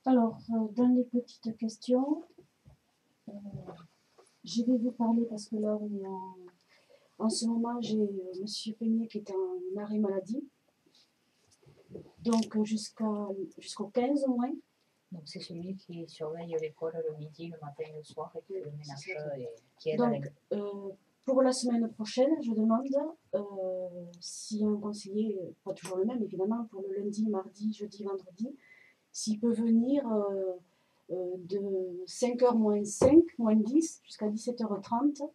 Alors, dans les petites questions, je vais vous parler parce que là, on est en ce moment, j'ai Monsieur Peignet qui est en arrêt maladie. Donc, jusqu'au 15 au moins. Donc c'est celui qui surveille l'école le midi, le matin et le soir et qui fait le ménage et qui aide à Donc, pour la semaine prochaine, je demande si un conseiller, pas toujours le même évidemment, pour le lundi, mardi, jeudi, vendredi, s'il peut venir de 5h moins 5, moins 10 jusqu'à 17h30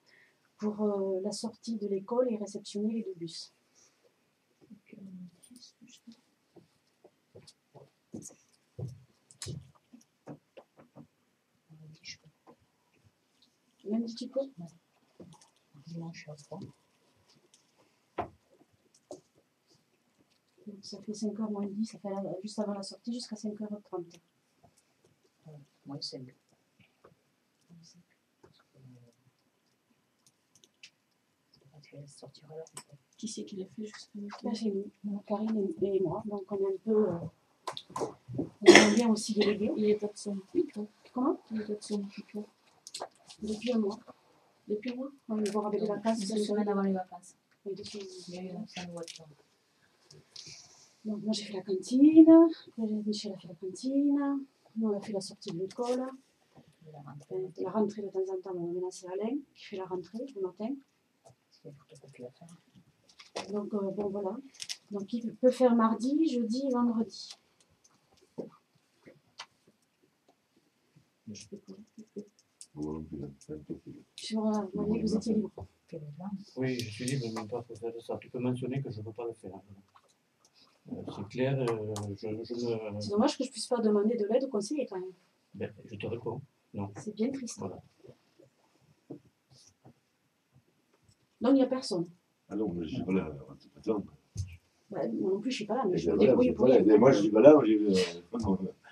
pour la sortie de l'école et réceptionner les deux bus. Lundi, tu peux? dimanche, je suis à fond. Donc, ça fait 5h moins 10, ça fait juste avant la sortie jusqu'à 5h30. Moi, c'est mieux. Parce qu'elle sortira là. Qui c'est qui l'a fait jusqu'à Là, maintenant? c'est nous, Karine et moi, donc on est un peu. On est bien aussi délégués. Il est absent depuis quand? Comment? Il est absent depuis quand? Depuis un mois. Depuis un mois? On va voir avec les vacances. 2 semaines avant les vacances. Oui, 2 semaines. Il y a eu un accident de voiture. Donc, moi, j'ai fait la cantine. Après, Michel a fait la cantine. Nous, on a fait la sortie de l'école. La rentrée, La rentrée, de temps en temps, maintenant, c'est Alain qui fait la rentrée le matin. c'est une photocopie à faire. Donc, bon, voilà. Donc, il peut faire mardi, jeudi, vendredi. Je peux pas. Sur la journée, vous étiez libre. Puis les gens, Oui, je suis libre, même pas pour faire ça. Tu peux mentionner que je ne peux pas le faire. C'est clair, C'est dommage que je ne puisse pas demander de l'aide au conseiller quand même. Ben, je te réponds. Non. C'est bien triste. Voilà. Donc, il n'y a personne. Ah non, moi je suis pas là. Attends. Bah, moi non plus, je ne suis pas là, mais Et je me ben voilà, débrouille je pour suis pas y là. être. Moi je suis pas là,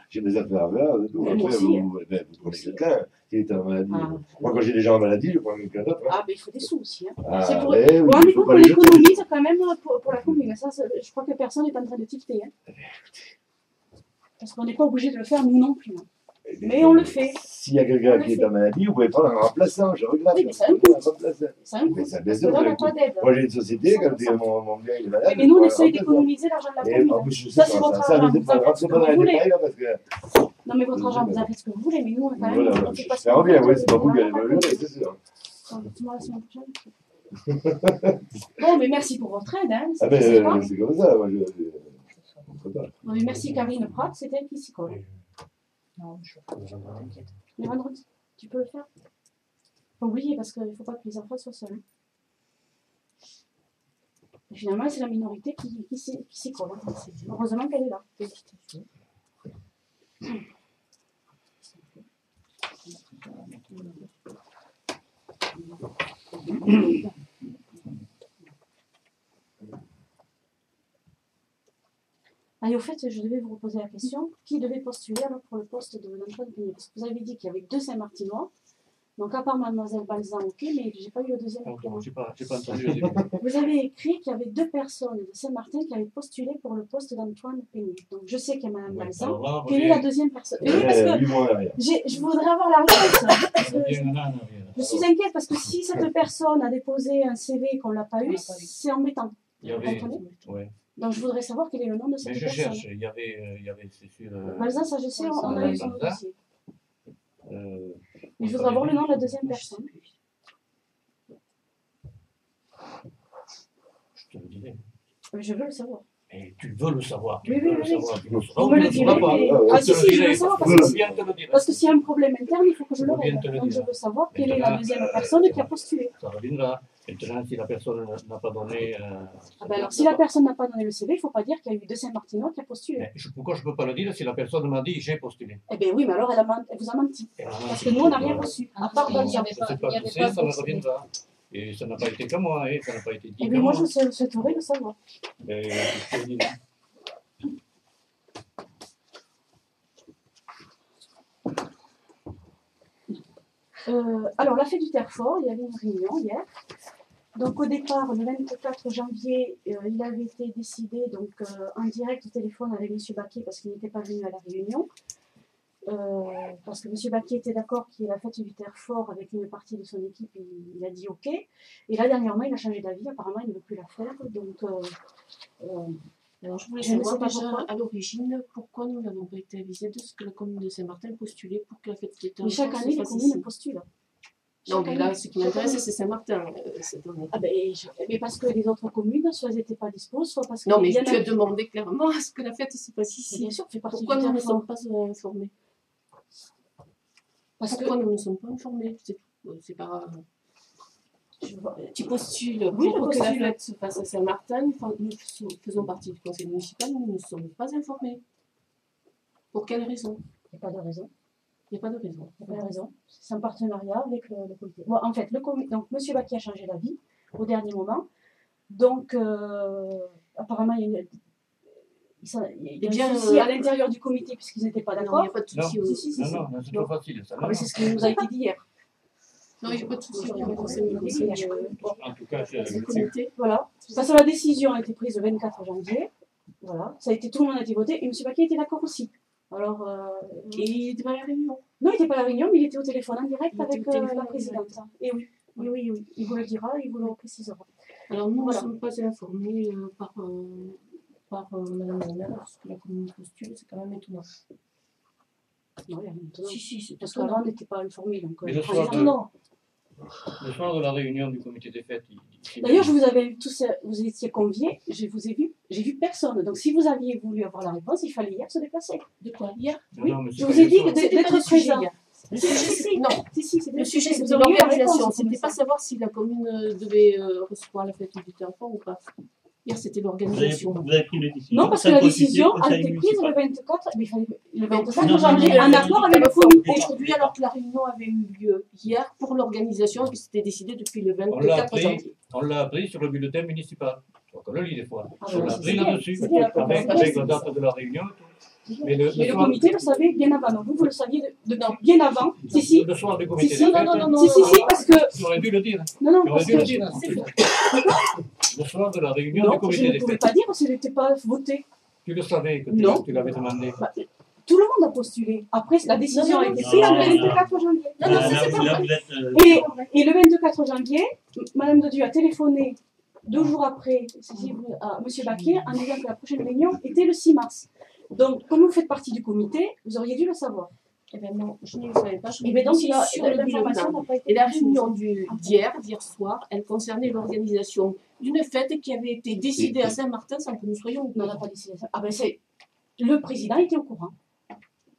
j'ai des affaires à faire. Et tout. Moi Après, aussi, vous prenez quelqu'un qui est en maladie. Ah. Moi quand j'ai des gens en maladie, je prends quelqu'un d'autre. Hein. Ah, ben il faut des sous aussi. Hein. Ah, C'est pour... mais Vous oui, vous rendez il faut compte pas qu'on les jeter. économise quand même pour la commune. Ça, je crois que personne n'est en train de tilter. Hein. Parce qu'on n'est pas obligé de le faire, nous non plus. Hein. Mais on le fait. S'il y a quelqu'un On le qui est fait. en maladie, vous pouvez prendre un remplaçant, je regrette. Oui, mais ça a un Un coût. remplaçant. Ça a un coût. Mais ça Parce baisse que là, on n'a le pas coût. d'aide. Moi j'ai une société, quand 100%. mon gars il est malade. Oui, mais nous, je on prends un essaye remplaçant. d'économiser l'argent de la Et commune. en plus, je sais Ça, pas, c'est votre ça, argent. je sais Vous pas, en faites rentre ce pas que dans les vous voulez. détails là parce que. Non, mais votre argent, vous en faites ce que vous voulez. Mais nous, on a quand même. Voilà, on fait je pas ce faire qu'on bien, veut, oui, c'est pas vous qui on allez va me pas le faire. c'est sûr. Moi, la semaine prochaine. Bon, mais merci pour votre aide. Hein. Ah C'était sympa. c'est comme ça, moi je comprends pas. Bon, mais merci Karine Pratt, c'est elle qui s'y colle. Non, je T'inquiète. Le vendredi, tu peux le faire? Faut oublier parce qu'il ne faut pas que les enfants soient seuls. Hein. Et finalement, c'est la minorité qui s'y colle. Hein. Heureusement qu'elle est là. Félicitations. Et au fait, je devais vous reposer la question, qui devait postuler alors pour le poste d'Antoine Pigné? Parce que vous avez dit qu'il y avait 2 Saint-Martinois. Donc à part Mademoiselle Balzan, ok, mais j'ai pas eu le deuxième Pardon, prénom. j'ai pas entendu le début. Vous avez écrit qu'il y avait 2 personnes de Saint-Martin qui avaient postulé pour le poste d'Antoine Pigné. Donc je sais qu'il y a Madame Balzan. Alors là, Quelle est la deuxième personne? Oui, parce que 8 mois derrière. je voudrais avoir la réponse. Parce que reviens en arrière. je suis inquiète parce que si cette personne a déposé un CV et qu'on ne l'a pas eu, c'est embêtant. Il y avait, Comprenez? ouais. Donc je voudrais savoir quel est le nom de Mais cette je personne. cherche, il y avait c'est sûr. Balzan, ça je sais, on a eu son Balzan. dossier. Euh, Mais je voudrais avoir le nom de la deuxième personne. je te le dirai. Mais je veux le savoir. Et tu veux le savoir. Tu Oui, veux oui, le oui. savoir. Tu le sauras Vous ou me tu le le direz, sauras pas. mais... Ah, Ah Je si, te si, le je veux dirai, savoir parce parce que que, je viens de te le dire. parce que s'il y a un problème interne, il faut que je le Je viens règle. de te le Donc je dire. veux savoir quelle est Maintenant, la deuxième personne qui a postulé. Ça reviendra. Maintenant, si la personne n'a pas donné. Ah ben alors si la personne n'a pas donné le CV, il ne faut pas dire qu'il y a eu 2 Saint-Martinois qui a postulé. Mais pourquoi je ne peux pas le dire si la personne m'a dit j'ai postulé? Eh bien oui, mais alors elle vous a menti. Elle m'a Parce menti. que nous, on n'a rien reçu. À part Il y Balzan. avait Je ne sais pas il y qui avait c'est, pas ça me de- reviendra. Et ça n'a pas été qu'à moi, hein, ça n'a pas été dit Eh qu'à bien moi, moi. je souhaiterais le savoir. Mais je te le dirai. Alors la fête du Terfort, il y avait une réunion hier. Donc au départ, le 24 janvier, il avait été décidé donc, en direct au téléphone avec M. Baquet parce qu'il n'était pas venu à la réunion. Parce que M. Baquet était d'accord qu'il y ait la fête du Terfort avec une partie de son équipe, il a dit OK. Et là, dernièrement, il a changé d'avis, apparemment, il ne veut plus la faire. Donc, Alors, je voulais Je ne savoir sais pas déjà pourquoi. à l'origine pourquoi nous n'avons pas été avisés de ce que la commune de Saint-Martin postulait pour que la fête des mais chaque Terfort année, se les fasse communes ici. postulent. Non, Chaque mais là, année. ce qui m'intéresse, c'est Saint-Martin cette année. Ah ben, mais parce que les autres communes, soit elles n'étaient pas dispo, soit parce que... Non, mais il y en tu a as demandé clairement à ce que la fête se passe Bien ici. sûr, fait partie Pourquoi du nous ne Terfort. sommes pas informés? Parce que Pourquoi nous ne sommes pas informés? C'est pas... je vois- Tu postules Oui, pour je que la postule. fête se fasse à Saint-Martin. Nous faisons partie du conseil municipal, nous ne sommes pas informés. Pour quelle raison? il n'y a pas de raison. Il n'y a pas de raison. Il n'y a pas de raison. C'est un partenariat avec le comité. Bon, en fait, donc M. Baquet a changé d'avis au dernier moment. Donc, apparemment, il y a Eh bien, un souci à l'intérieur du comité puisqu'ils n'étaient pas Non, il d'accord. n'y a pas de Non. souci. Si, si, si, Non, si. non, c'est trop facile. Ça, Ah, non, mais c'est ce qui nous a été dit hier. Non, il n'y a pas de souci. Aujourd'hui, Le conseil En tout cas, le comité. Voilà. Parce que la décision a été prise le 24 janvier. Voilà. Ça a été, tout le monde a été voté et M. Baquet était d'accord aussi. Alors, Et il n'était pas à la réunion. non, il n'était pas à la réunion, mais il était au téléphone en direct Il était avec au téléphone la en présidente. Et oui. Oui, oui, oui. Il vous le dira, il vous le précisera. Alors nous Voilà. ne sommes pas informés par Madame la maire lorsque la commune postule, c'est quand même étonnant. Non, il y a rien d'étonnant. Si, c'est Parce étonnant. qu'avant, on n'était pas informés. Donc, Mais le je soir prends- de- non. Le soir de la réunion du comité des fêtes, D'ailleurs, je vous avais tous, vous étiez conviés, je vous ai vu, j'ai vu personne. Donc, si vous aviez voulu avoir la réponse, il fallait hier se déplacer. De quoi? Hier? Non, Oui, non, mais c'est je pas vous ai le dit soir. d'être C'était pas le sujet présent. hier. Le Si, sujet, si, c'est- si. non. Si, c'était Le sujet, vous c'était auriez eu la l'organisation. réponse, C'était pas savoir si la commune devait recevoir la fête du Terfort ou pas. Hier, c'était l'organisation. Vous avez pris les décisions. Non, parce que sans la consulter décision le a conseil été prise municipal. le 24, mais il fallait, le 24 Non, janvier, non, en non, accord non, avec le non, comité. Aujourd'hui, alors que la réunion avait eu lieu hier pour l'organisation et que c'était décidé depuis le On l'a 24 appris, janvier. on l'a appris sur le bulletin municipal. Donc on le lit des fois. Ah, On ouais, l'a c'est appris bien, là-dessus, c'est bien. avec la date de la réunion. Mais Mais le soir- comité le savait bien avant. Donc, vous le saviez bien avant. Si, si. Le soir du comité Si, des si, fêtes, Si, si, parce que. tu aurais dû le dire. Non, non, Tu aurais parce dû le que. dire. C'est faux. Le soir de la réunion du Non, je comité ne des pouvais fêtes. pas dire parce qu'il n'était pas voté. Tu le savais que Non. tu l'avais demandé. Bah, tout le monde a postulé. Après, la décision a été prise non, le 24 janvier. Non, non, Là, ça, c'est pas là, vrai. vous êtes, Et le 24 janvier, Madame Dodieu a téléphoné 2 jours après à M. Baquet en disant que la prochaine réunion était le 6 mars. Donc, comme vous faites partie du comité, vous auriez dû le savoir. Eh bien non, je ne le savais pas. Je Et bien donc, suis sur le l'information bulletin. n'a pas été Et la diffusée. réunion d'hier soir, elle concernait l'organisation d'une fête qui avait été décidée à Saint-Martin sans que nous soyons au Non, on n'a courant. pas décidé ça. Ah ben c'est... Le président était au courant.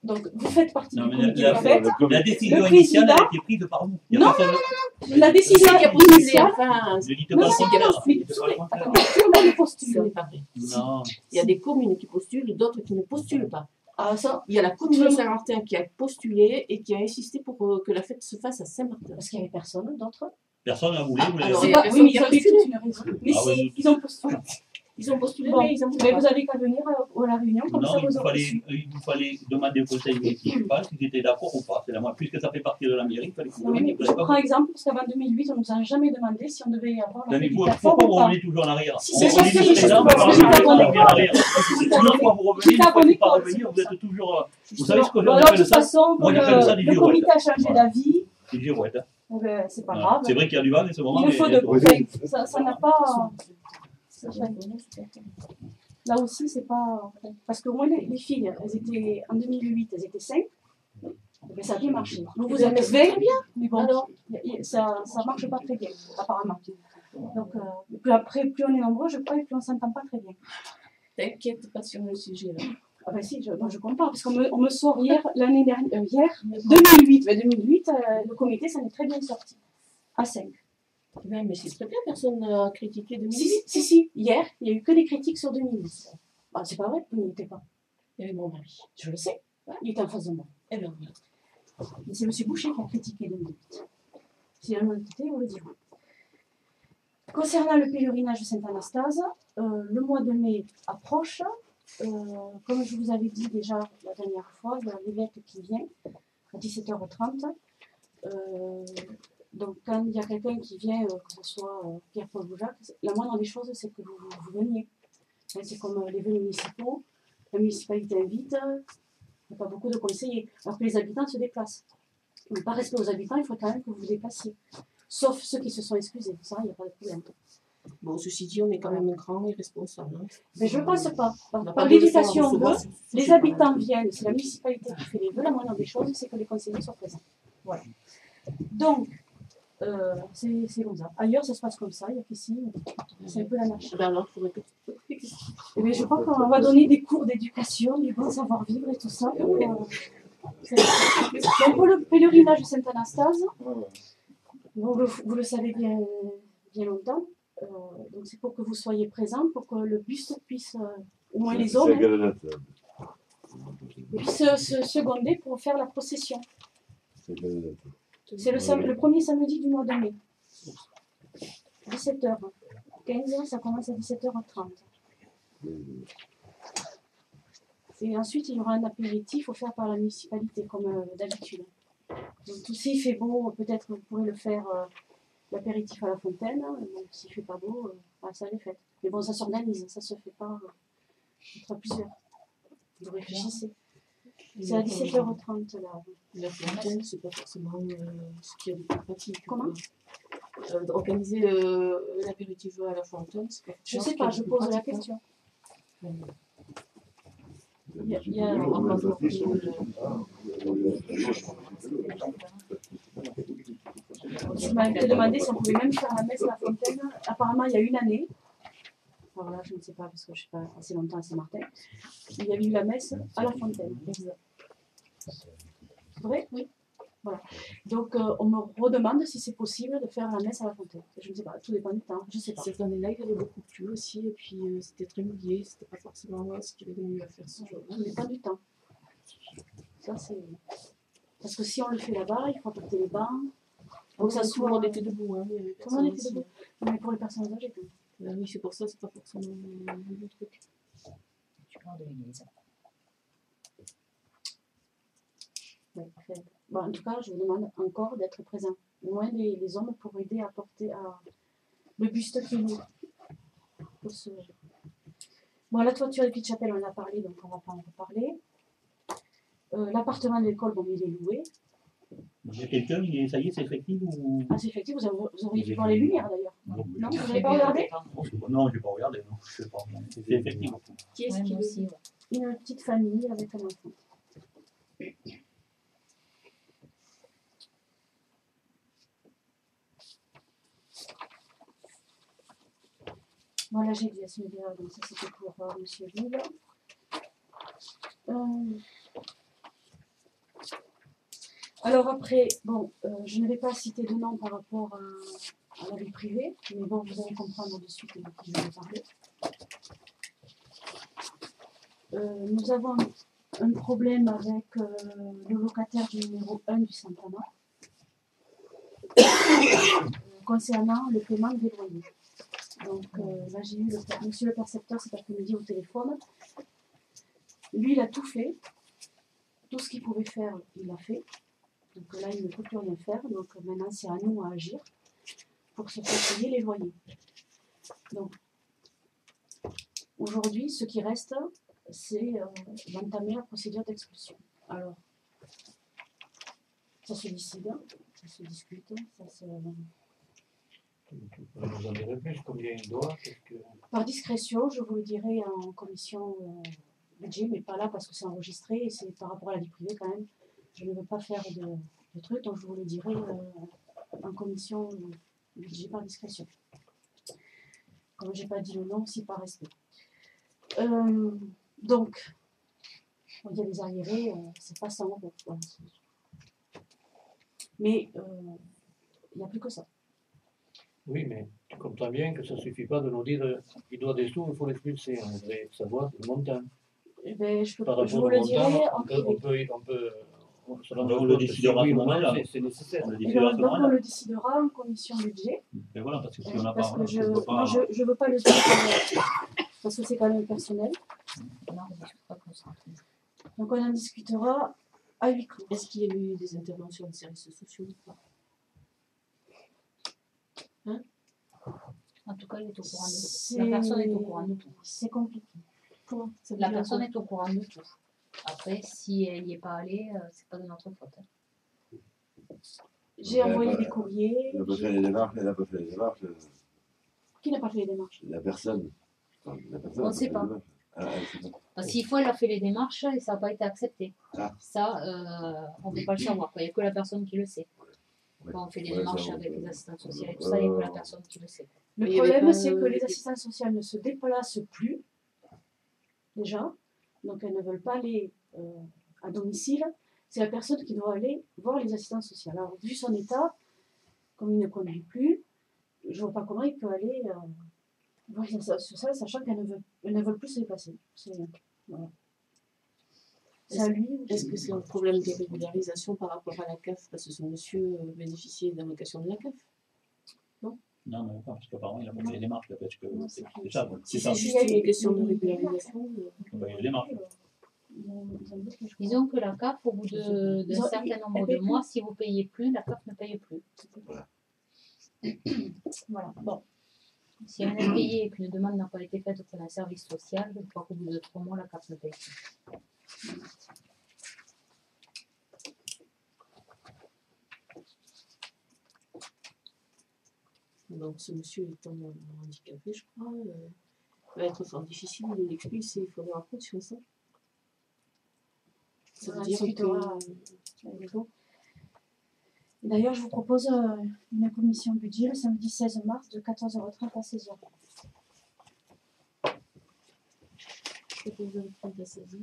Donc, vous faites partie Non, du mais comité de fête. la décision Le initiale président- a été prise par vous. Il y a Non, personne- La décision Qui a postulé, initiale... enfin, Ne dites Non, pas non, le non, contraire. non, mais- Dites pas le contraire. Attendez, tout le monde ce postule. n'est pas vrai. Non. Il y a des communes qui postulent, d'autres qui ne postulent pas. Ah, ça, Il y a la commune de Saint-Martin qui a postulé et qui a insisté pour que la fête se fasse à Saint-Martin. parce qu'il n'y avait personne d'autre. Personne n'a voulu. Vous l'avez Alors, fait. il y a Oui, personne mais qui ils a avaient postulé. toute une raison. Mais Ah si, oui. ils ont postulé. Ils ont postulé, Bon, mais ils ont mais vous avez qu'à venir à la réunion, comme Non, ça il vous vous, aurez fallait, su. il vous fallait demander au conseil municipal s'ils étaient d'accord ou pas. C'est la moindre. Puisque ça fait partie de la mairie, il fallait que vous Non, mais demandez. je prends exemple, parce qu'avant 2008, on ne nous a jamais demandé si on devait avoir la Mais fête vous, du pourquoi vous ou pas. revenez toujours en arrière? Si, On c'est dit parce que le j'ai président, juste vous abonné. revenez en arrière. J'ai Une abonné. fois vous revenez, J'ai une fois abonné vous pas quoi, revenir, c'est vous pour êtes toujours. Vous Justement. savez ce que Bon, alors, de j'appelle toute ça? façon, Moi, comme j'appelle ça des le girouettes. comité a changé Voilà. d'avis, Des girouettes. eh ben, c'est pas Voilà. grave. C'est vrai qu'il y a du vent en ce moment. Il mais le faut de Oui. ça n'a pas. Là aussi, c'est pas. Parce que moi, les filles, elles étaient en 2008, elles étaient 5. Mais ça a bien marché. Vous, vous êtes 20, mais bon, Alors, ça marche pas très bien, apparemment. Donc, plus on est nombreux, je crois, et plus on s'entend pas très bien. t'inquiète pas sur le sujet là. Ah ben si, moi je comprends, parce qu'on me sort l'année dernière, hier, 2008, le comité s'en est très bien sorti, à 5. Ouais, mais c'est très bien, personne n'a critiqué 2008. Si, hier, il n'y a eu que des critiques sur 2008. Bah, c'est pas vrai, vous n'y étiez pas. Il y avait mon mari. Je le sais, il était en face de moi. Eh bien, voilà. Mais c'est M. Boucher qui a critiqué 2008. Si elle m'en était, vous le direz. Concernant le pèlerinage de Saint-Anastase, le mois de mai approche. Comme je vous avais dit déjà la dernière fois, il y a l'évêque qui vient à 17h30. Donc quand il y a quelqu'un qui vient, que ce soit Pierre-Paul Boujac, la moindre des choses, c'est que vous veniez. C'est comme les vœux municipaux, la municipalité invite, il n'y a pas beaucoup de conseillers, alors que les habitants se déplacent. Mais par respect aux habitants, il faut quand même que vous vous déplaciez. Sauf ceux qui se sont excusés, ça, il n'y a pas de problème. Bon, ceci dit, on est quand même grand et responsable. Hein. Mais je ne pense pas. On n'a Par pas de l'éducation leçons à recevoir veut, sur ce les sujet. habitants viennent, c'est la municipalité qui fait les vœux, la moindre des choses, c'est que les conseillers soient présents. Voilà. Donc, c'est comme ça. Ailleurs, ça se passe comme ça, il n'y a qu'ici, c'est un peu l'anarchie. Ben alors, il faudrait que... Mais je crois qu'on va donner des cours d'éducation, du bon savoir-vivre et tout ça. Donc, pour le pèlerinage de Saint-Anastase, vous le savez bien longtemps, donc c'est pour que vous soyez présents, pour que le buste puisse, au moins les hommes, C'est quelle date? puissent se seconder pour faire la procession. C'est quelle date? C'est le premier samedi du mois de mai. 17h. 15h, ça commence à 17h30. Et ensuite, il y aura un apéritif offert par la municipalité, comme d'habitude. Donc, s'il fait beau, peut-être vous pourrez le faire l'apéritif à la fontaine. Donc, s'il ne fait pas beau, ça les fait. Mais bon, ça s'organise, ça ne se fait pas entre plusieurs. Vous réfléchissez. C'est à 17h30 là. La fontaine, c'est pas forcément ce qu'il y a de plus pratique. Comment Organiser l'apéritif à la fontaine, c'est pas Je forcément sais ce qu'il pas, y a de je plus pose la pratique, hein. question. Il y a Je m'avais demandé si on pouvait même faire la messe à la fontaine. Apparemment, il y a une année. Alors là, je ne sais pas parce que je ne suis pas assez longtemps à Saint-Martin. Il y avait eu la messe à la fontaine. C'est vrai? Oui. Voilà. Donc, on me redemande si c'est possible de faire la messe à la fontaine. Je ne sais pas, tout dépend du temps. Je ne sais pas. Cette année-là, il avait beaucoup plu aussi, et puis c'était très mouillé, c'était pas forcément ce qu'il y avait de mieux à faire ce jour-là. Tout dépend du temps. Ça, c'est. Parce que si on le fait là-bas, il faut apporter les bancs. Donc ça tout soit- le monde était debout, hein, il y avait Tout le monde personne était aussi. debout. Mais pour les personnes âgées, quand même. Oui, c'est pour ça, c'est pas forcément le truc. Tu parles de l'église. Ouais, enfin, bon, en tout cas, je vous demande encore d'être présent. Au moins les hommes pour aider à porter le buste qui est lourd. Bon, la toiture de Petite Chapelle, on en a parlé, donc on ne va pas en reparler. L'appartement de l'école, bon, il est loué. Il y a quelqu'un, ça y est, c'est effectif ou... Ah, c'est effectif, vous auriez dû voir les lumières d'ailleurs. Non, Non, vous n'avez pas regardé? non, j'ai pas regardé, non, je sais pas. C'est effectif. Qui est-ce Ouais, qui moi veut? aussi, ouais. Une petite famille avec un enfant. Voilà, j'ai dit à ce niveau-là, donc ça c'était pour Monsieur Ville. Alors après, bon, je ne vais pas citer de nom par rapport à la vie privée, mais bon, vous allez comprendre de suite de qui je vais parler. Nous avons un problème avec le locataire du numéro 1 du Santana concernant le paiement des loyers. Donc là, j'ai eu monsieur le percepteur cet après-midi au téléphone. Lui, il a tout fait. Tout ce qu'il pouvait faire, il l'a fait. Donc là, il ne peut plus rien faire. Donc maintenant, c'est à nous à agir pour se faire payer les loyers. Donc aujourd'hui, ce qui reste, c'est d'entamer la procédure d'expulsion. Alors, ça se décide, ça se discute, ça se... Tu pourrais nous en dire plus, combien il doit, Par discrétion, je vous le dirai en commission budget, mais pas là parce que c'est enregistré et c'est par rapport à la vie privée quand même. Je ne veux pas faire de trucs, donc je vous le dirai en commission budget par discrétion. Comme je n'ai pas dit le nom, aussi par respect. Donc, il y a des arriérés, c'est pas 100 euros. Voilà. Mais il n'y a plus que ça. Oui, mais tu comprends bien que ça ne suffit pas de nous dire qu'il doit des sous, il faut l'expulser. On devrait savoir le montant. Eh ben, je Par vous rapport le au dirai montant, en privé. On le décidera à ce moment-là. C'est nécessaire. On le Eh décidera à ben, ce donc on moment-là. le décidera en commission budget. Et voilà, parce que si on n'a Parce pas. que je ne veux pas le dire parce que c'est quand même personnel. Non, on ne discute pas comme ça. Donc on en discutera à huis clos. Est-ce qu'il y a eu des interventions de services sociaux ou pas? En tout cas, il est au courant de tout. La personne est au courant de tout. C'est compliqué. Comment ça veut La dire personne quoi? est au courant de tout. Après, si elle n'y est pas allée, c'est pas de notre faute. J'ai envoyé des courriers. Elle n'a pas fait les démarches, elle n'a pas fait les démarches. Qui n'a pas fait les démarches? La personne. Enfin, la personne On n'a ne sait fait pas. les démarches. Ah, elle sait pas. Parce qu'il faut, elle a fait les démarches et ça n'a pas été accepté. Ah. Ça, on ne peut pas le savoir. Il n'y a que la personne qui le sait. Ouais. Quand on fait des Ouais, démarches ça, avec on peut- les assistantes sociales et tout ça, il n'y a que la personne qui le sait. Le Mais il y avait problème, pas, c'est que les assistantes sociales ne se déplacent plus, déjà. Donc elles ne veulent pas aller à domicile. C'est la personne qui doit aller voir les assistantes sociales. Alors, vu son état, comme il ne conduit plus, je ne vois pas comment il peut aller voir les assistantes sociales, sachant qu'elles ne veulent plus se déplacer. Voilà. C'est à lui. Est-ce que c'est un problème de régularisation par rapport à la CAF? Parce que ce monsieur bénéficiait d'allocation de la CAF. Non, mais pas, parce qu'apparemment, il a pas fait les démarches. Parce que Non, c'est c'est ça. Si C'est ça. c'est juste une question de régularisation, Il a fait les démarches. Disons que la CAF, au bout d'un Ils ont- certain nombre elle de paye mois, si vous ne payez plus, la CAF ne paye plus. Voilà. Voilà. Bon. Si on est payé et qu'une demande n'a pas été faite auprès d'un service social, je crois qu'au bout de 3 mois, la CAF ne paye plus. donc ce monsieur étant handicapé, je crois, va être fort difficile de l'expulser. Il faudra avoir conscience. Hein. Ça veut On dire discutera que. avec vous. D'ailleurs, je vous propose une commission budget le samedi 16 mars de 14h30 à 16h. 14h30 à 16h.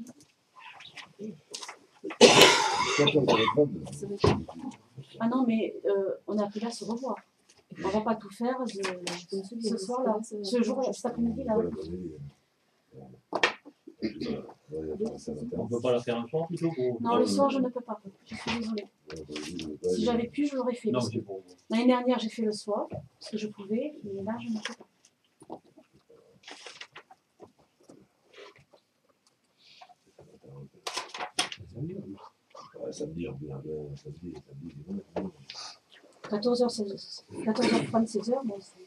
14h30. Ça va être. Ah non, mais on est appelé à se revoir. On ne va pas tout faire ce soir-là, ce jour-là, cet après-midi-là. Voilà, vas-y. On ne peut pas la faire un soir plutôt pour. Non, le soir, je ne peux pas. Je suis désolée. Si j'avais pu, je l'aurais fait. Non, parce que c'est pour. l'année dernière, j'ai fait le soir, parce que je pouvais, mais là, je ne peux pas. Ouais, samedi, on vient samedi, dimanche. 14h30, 16h, bon, c'est...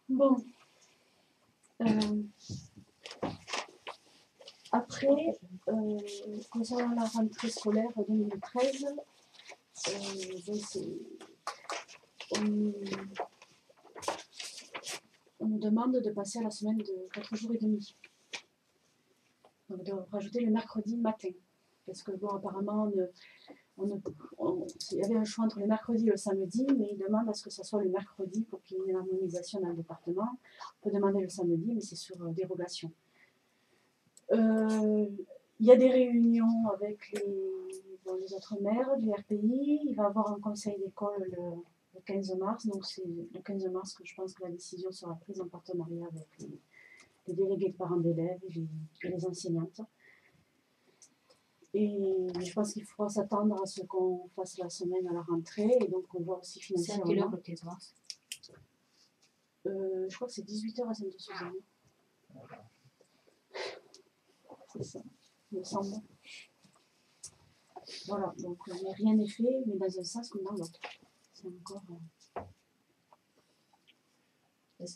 Bon. Après, concernant la rentrée scolaire 2013, on nous demande de passer à la semaine de 4 jours et demi. Donc de rajouter le mercredi matin. Parce que bon, apparemment, il y avait un choix entre le mercredi et le samedi, mais ils demandent à ce que ce soit le mercredi pour qu'il y ait une harmonisation dans le département. On peut demander le samedi, mais c'est sur dérogation. Il y a des réunions avec les autres maires du RPI. Il va y avoir un conseil d'école le 15 mars. Donc c'est le 15 mars que je pense que la décision sera prise en partenariat avec les délégués de parents d'élèves et les enseignantes. Et je pense qu'il faudra s'attendre à ce qu'on fasse la semaine à la rentrée. Et donc on voit aussi financièrement. C'est à quelle heure le 15 mars? Je crois que c'est 18h à Sainte-Suzanne. C'est ça, il me semble. Voilà, donc mais rien n'est fait, mais dans un sens comme dans l'autre. C'est encore.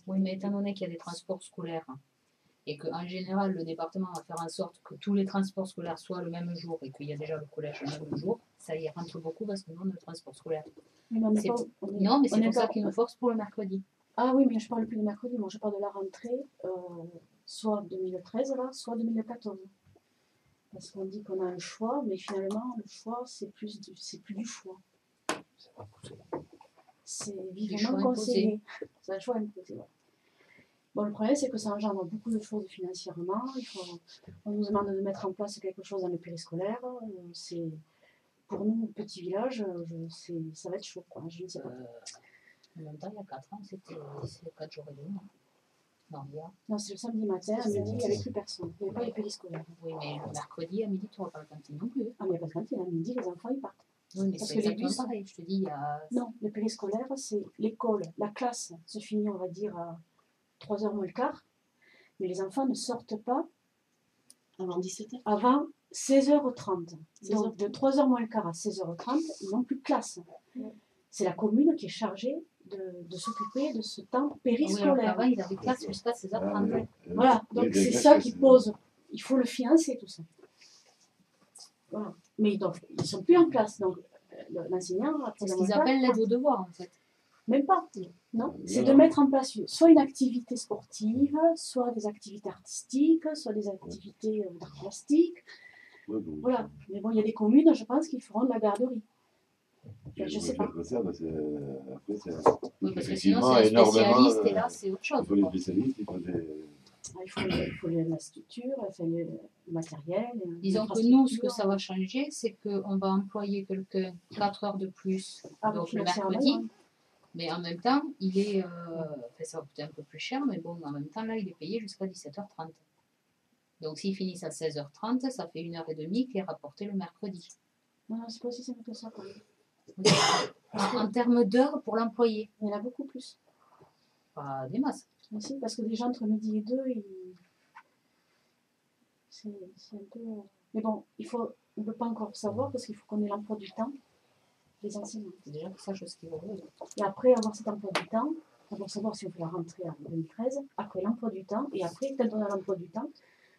Oui, mais étant donné qu'il y a des transports scolaires et qu'en général le département va faire en sorte que tous les transports scolaires soient le même jour et qu'il y a déjà le collège le même jour, ça y rentre beaucoup parce que nous on a le transport scolaire. Non, mais c'est pour ça qu'ils nous forcent pour le mercredi. Ah oui, mais je parle plus de mercredi, moi je parle de la rentrée, soit 2013 là, soit 2014. Parce qu'on dit qu'on a un choix, mais finalement le choix c'est plus du choix. C'est vivement conseillé. C'est un choix imposé. Ouais. Bon, le problème, c'est que ça engendre beaucoup de choses financièrement. On nous demande de mettre en place quelque chose dans le périscolaire. Pour nous, petit village, ça va être chaud. Quoi. Je ne sais pas. En même temps, il y a 4 ans, c'était 4 jours et demi. Non, c'est le samedi matin, à midi, il n'y avait plus personne. Il n'y avait pas les périscolaires. Oui, mais le mercredi, à midi, tu n'auras pas la cantine non plus. Ah, mais il n'y a pas de cantine. À midi, les enfants, ils partent. Oui, mais c'est exactement pareil. Je te dis, il y a... Non, le périscolaire, c'est l'école. La classe se finit, on va dire, à 3h moins le quart. Mais les enfants ne sortent pas avant 17h. Avant 16h30. Donc, de 3h moins le quart à 16h30, ils n'ont plus de classe. C'est la commune qui est chargée de s'occuper de ce temps périscolaire. Oui, avant, ils avaient classe jusqu'à 16h30. Voilà, donc c'est ça qui pose. Il faut le financer, tout ça. Voilà. Mais ils ne sont plus en classe. Donc, l'enseignant... C'est ce qu'ils appellent l'aide aux devoirs, en fait. Même pas. Non, c'est de mettre en place soit une activité sportive, soit des activités artistiques, soit des activités d'art plastique. Voilà. Mais bon, il y a des communes, je pense, qui feront de la garderie. Je ne sais pas. Ça, parce oui, parce que sinon, c'est un spécialiste et là, c'est autre chose. Pour les spécialistes, il faut il faut la structure, le matériel. Disons que nous, ce que ça va changer, c'est qu'on va employer quelqu'un 4 heures de plus, donc le mercredi. Mais en même temps, ça va coûter un peu plus cher, mais bon, en même temps, là, il est payé jusqu'à 17h30. Donc, s'ils finissent à 16h30, ça fait 1h30 qui est rapporté le mercredi. Non, c'est pas aussi simple que ça, quand même. En termes d'heures pour l'employé. Il y en a beaucoup plus. Pas des masses. Aussi, parce que déjà, entre midi et 2, c'est un peu... Mais bon, on ne peut pas encore savoir, parce qu'il faut qu'on ait l'emploi du temps des enseignants. C'est déjà pour ça, chose qui vaut. Et après avoir cet emploi du temps, on va savoir si on fait la rentrée en 2013, après l'emploi du temps, et après, quand on a l'emploi du temps,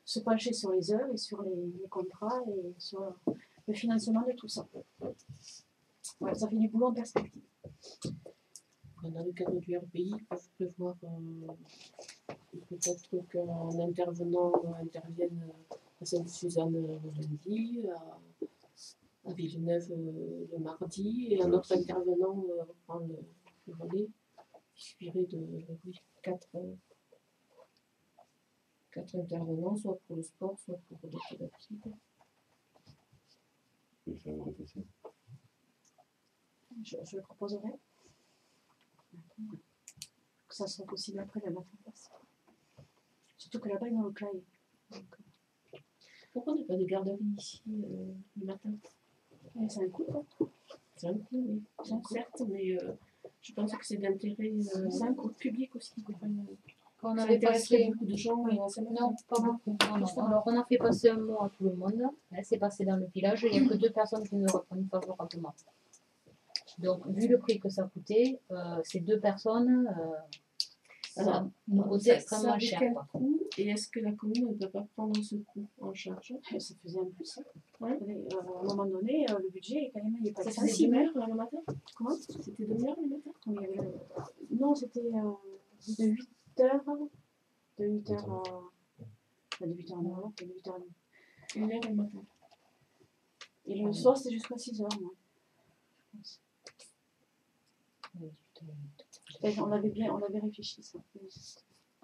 se pencher sur les heures et sur les contrats et sur le financement de tout ça. Ouais, ça fait du boulot en perspective. Dans le cadre du RPI, ils peuvent prévoir peut-être qu'un intervenant intervienne à Sainte-Suzanne le lundi, à Villeneuve le mardi, et un autre intervenant reprend le relais. Il suffirait de 4 intervenants, soit pour le sport, soit pour les thématiques. Je le proposerai. Que ça soit possible après de la mettre en place. Surtout que là-bas, il y a un clavier. Pourquoi on n'a pas de garderie ici le matin? C'est un coût, quoi. C'est un coût, oui. Certes, mais je pense que c'est d'intérêt. C'est un coût public aussi. Quand on avait passé beaucoup de gens. Non, pas beaucoup. Non. Alors, on a fait passer un mot à tout le monde. Là, c'est passé dans le village. Il n'y a que 2 personnes qui nous répondent favorablement. Donc, vu le prix que ça coûtait, ces 2 personnes, Ça nous coûtait extrêmement avait cher. quel Quoi. coût et est-ce que la commune ne peut pas prendre ce coût en charge? Ça faisait un plus. Hein. Ouais. À un moment donné, le budget, quand même, il n'est pas Ça faisait accessible. 2 heures le matin? Comment? C'était 2 heures le matin? Oui, non, c'était de 8h. De 8h à. De 8h à 9h, de 8h. 1 heure le matin. Et le soir, c'était jusqu'à 6h. On avait réfléchi ça.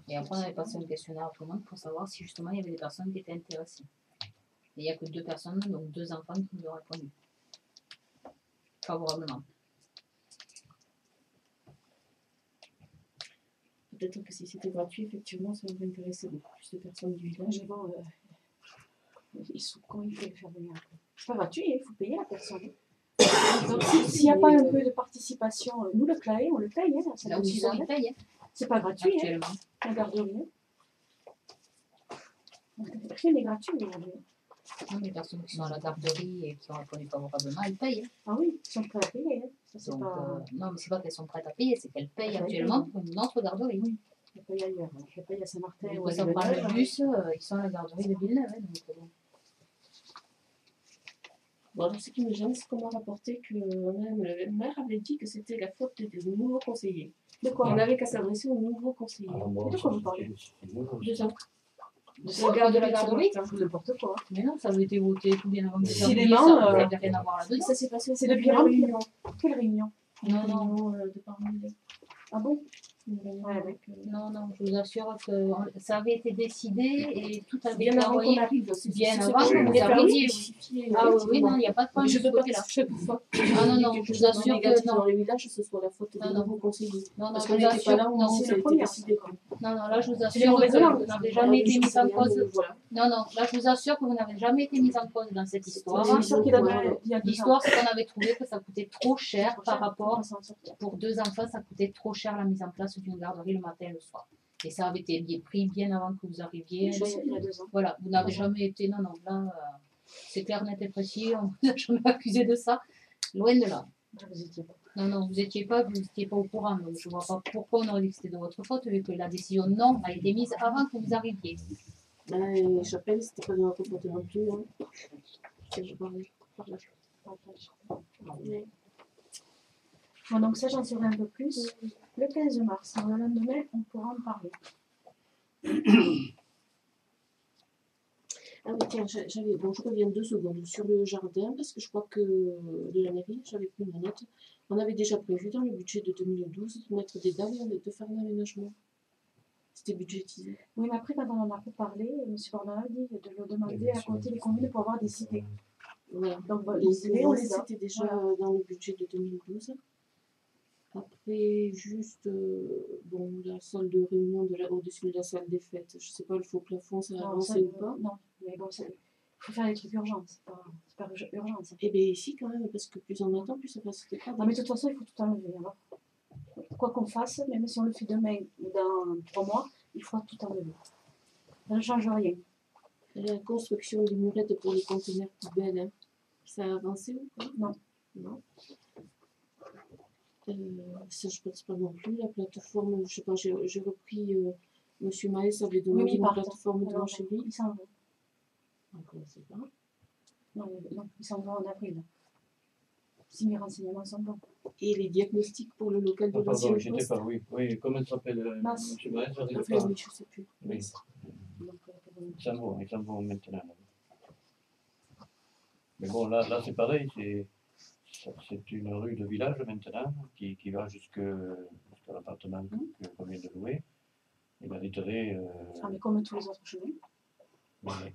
Et après, on avait passé un questionnaire à tout le monde pour savoir si justement il y avait des personnes qui étaient intéressées. Et il n'y a que 2 personnes, donc 2 enfants qui nous ont répondu favorablement. Peut-être que si c'était gratuit, effectivement, ça aurait intéressé beaucoup plus de personnes du village. Mais bon, comment il faut le faire venir? C'est pas gratuit, il faut payer la personne. Donc, s'il n'y a pas un peu de participation, nous le CLAE, on le paye. Hein, Là où ils sont, ils payent. C'est pas gratuit, hein, Actuellement. la garderie. Rien n'est gratuit aujourd'hui. Non, les personnes qui sont à la garderie et qui ont répondu favorablement, elles payent. Hein. Ah oui, ils sont prêts à payer. Hein. Ça, c'est Donc, pas... non, mais c'est pas qu'elles sont prêtes à payer, c'est qu'elles payent Elles actuellement payent. pour une autre garderie. Oui. Elles payent ailleurs. Elles payent à Saint-Martin Donc, ou à ça prend le Villeneuve. bus, ils sont à la garderie de Villeneuve. Hein, donc, Bon, alors, ce qui me gêne, c'est qu'on m'a rapporté que même le maire avait dit que c'était la faute des nouveaux conseillers. De On quoi? n'avait qu'à s'adresser aux nouveaux conseillers. Ah, moi, de quoi vous parlez? 2 ans. de la garderie. N'importe quoi. Mais non, ça avait été voté tout bien avant. Décidément, ça n'avait rien à voir là-dedans. Ça s'est passé C'est au depuis la rempli. réunion. Quelle réunion? Non, non. De parmi les. Ah bon? Une réunion Ouais, avec. Non, non, je vous assure que ça avait été décidé et tout avait Bien été avant qu'on envoyé arrive. bien avant que vous arriviez. Ah oui, oui, non, il n'y a pas de problème. Je de ne ce peux pas côté-là. que chaque fois Ah non, non, je vous assure que dans non. les villages, ce soit la faute des Non, non. nouveaux conseillers. Non, non, Parce je qu'on vous n'était pas assure, là, non, c'est c'est la été première. décidé. non, non, là, je vous les assure mauvaises que langues. vous n'avez jamais été mis en cause. Voilà. Non, non, là, je vous assure que vous n'avez jamais été mis en cause dans cette histoire. C'est l'histoire qu'il avait il y a 2 ans. L'histoire, c'est qu'on avait trouvé que ça coûtait trop cher Trop par cher, rapport, on va s'en sortir. pour 2 enfants, ça coûtait trop cher la mise en place d'une garderie le matin et le soir. Et ça avait été pris bien avant que vous arriviez. Il y a 2 ans. Voilà, vous n'avez jamais été. Non, non, là, c'est clair, net et précis, on vous a jamais accusé de ça. Loin de là. Vous étiez pas. Non, non, vous n'étiez pas au courant. Donc je ne vois pas pourquoi on aurait dit que c'était de votre faute, vu que la décision non a été mise avant que vous arriviez. Ben, Chapelle, c'était pas de notre faute non plus. Hein. Je parlais. Bon, donc ça, j'en saurai un peu plus. Le 15 mars, le lendemain, on pourra en parler. Ah oui, tiens, bon, je reviens 2 secondes sur le jardin, parce que je crois que de la mairie, j'avais pris une note. On avait déjà prévu dans le budget de 2012 de mettre des dalles et de faire un aménagement. C'était budgétisé. Oui, mais après, quand on en a parlé, M. Bornard a dit de le demander à côté des communes pour avoir des idées. Voilà. Donc, Donc, les idées, on les a. c'était déjà Voilà. dans le budget de 2012. Après, juste, bon, la salle de réunion au-dessus de la salle des fêtes. Je sais pas, le faux plafond, ça a Non, avancé ça, ou pas. non, mais bon, il faut faire des trucs urgents. C'est pas urgent. Ça. Eh bien, ici, quand même, parce que plus on attend, plus ça va se décaler. Non, mais de toute façon, il faut tout enlever. Alors. Quoi qu'on fasse, même si on le fait demain ou dans 3 mois, il faut tout enlever. Ça ne change rien. La construction des murettes pour les conteneurs poubelles, hein. Ça a avancé ou pas? Non. Non. Ça, je pense pas non plus. La plateforme, je sais pas, j'ai repris. Monsieur Maës avait demandé Oui, une par plateforme devant alors, chez lui. ils s'en vont. Donc, on ne sait pas. Non, ils s'en vont en avril. Si mes renseignements sont bons. Et les diagnostics pour le local de Ah, l'ancien pardon, j'étais poste. pas, oui. Oui, comment ça s'appelle Mince. M. Maës, j'arrive Enfin, pas. oui, je sais plus. Oui, Donc, ils s'en vont maintenant. Mais bon, là c'est pareil, c'est une rue de village maintenant qui va jusqu'à l'appartement qu'on vient de louer. Il mériterait. ah, mais comme tous les autres chemins,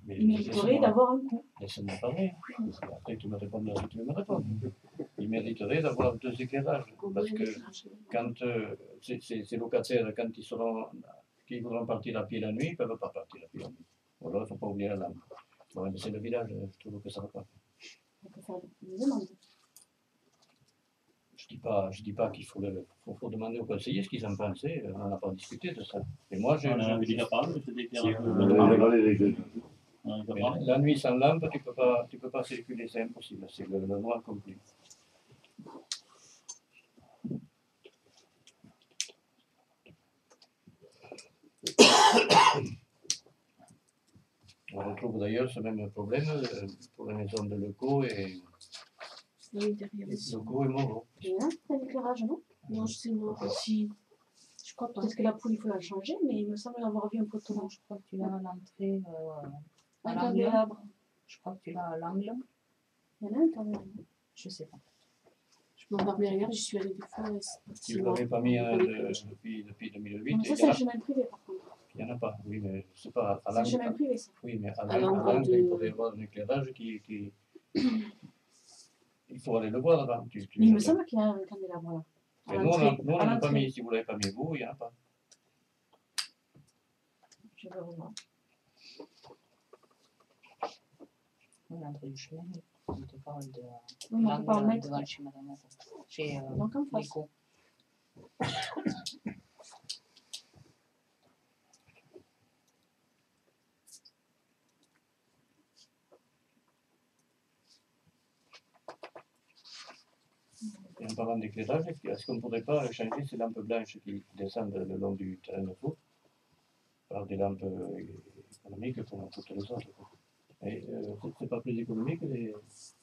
mais il mériterait d'avoir un coup. laisse-moi parler. Après, tu me répondras si tu veux me répondre. Il mériterait d'avoir 2 éclairages. Parce que quand ces locataires, quand qui voudront partir à pied la nuit, ils ne peuvent pas partir à pied la nuit. Ou alors, il ne faut pas oublier la lampe. Bon, mais c'est le village, je trouve que ça ne va pas. On peut faire une demande. Je dis pas qu'il faut demander aux conseillers ce qu'ils en pensaient. On n'a pas discuté de ça. Et moi, On en avait déjà parlé, c'était éclairage. la nuit sans lampe, tu peux pas circuler, c'est impossible. C'est le noir complet. retrouve d'ailleurs ce même problème pour les maisons de Leco et Oui, derrière aussi. Leco et Moreau. Il y en a un éclairage, non? Non, je sais moi. Si. Je crois pas. Peut-être que la poule, il faut la changer, mais il me semble avoir vu un poteau. Non, je crois que tu l'as à l'entrée, à Un l'angle. candélabre. Je crois que tu l'as à l'angle. Il y en a un candélabre. Je sais pas. Je m'en rappelle rien, j'y suis allée des fois. Si vous n'avez pas mis un depuis 2008, Mais ça, c'est un chemin privé, par contre. il n'y en a pas. Oui, mais je sais pas. À C'est un chemin l'angle, privé, ça. oui, mais à l'angle l'angle, de- il faudrait avoir un éclairage qui... Il faut aller le voir avant. Mais il me semble qu'il y a un candélabre là. Et À nous, on l'entrée. n'en À a pas l'entrée. mis. Si vous ne l'avez pas mis vous, il n'y en a pas. Je vais revoir. Oui, l'entrée du chemin, on te parle de Oui, mais on peut pas en l'angle mettre. devant le chemin d'amour. Chez Donc en face. Leco. Et en parlant d'éclairage, est-ce qu'on ne pourrait pas changer ces lampes blanches qui descendent le long du terrain de foot par des lampes économiques comme toutes les autres quoi. Et c'est pas plus économique les...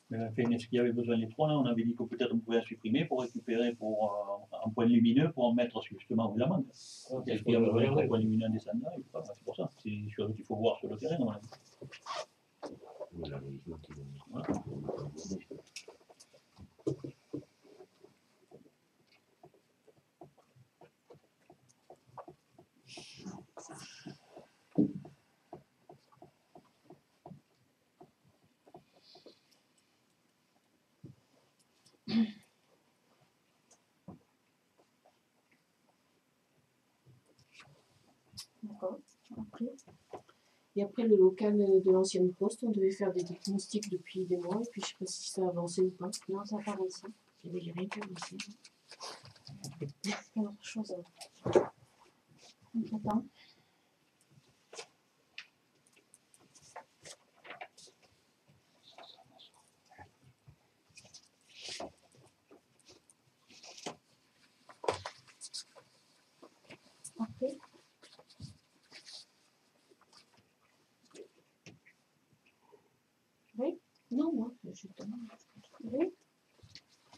Mais est-ce qu'il y avait besoin des trois là? On avait dit que peut-être on pouvait la supprimer pour récupérer pour un point lumineux pour en mettre justement où il la manque. Est-ce qu'il y a besoin d'un point lumineux descendant? C'est pour ça. C'est sûr qu'il faut voir sur le terrain. Voilà. D'accord. Après. Et après, le local de l'ancienne poste, on devait faire des diagnostics depuis des mois, et puis je sais pas si ça a avancé ou pas. Non, ça n'a pas avancé. Il y avait rien qui a avancé. C'est autre chose. Attends. Après. Oui. Non, moi, justement. Oui.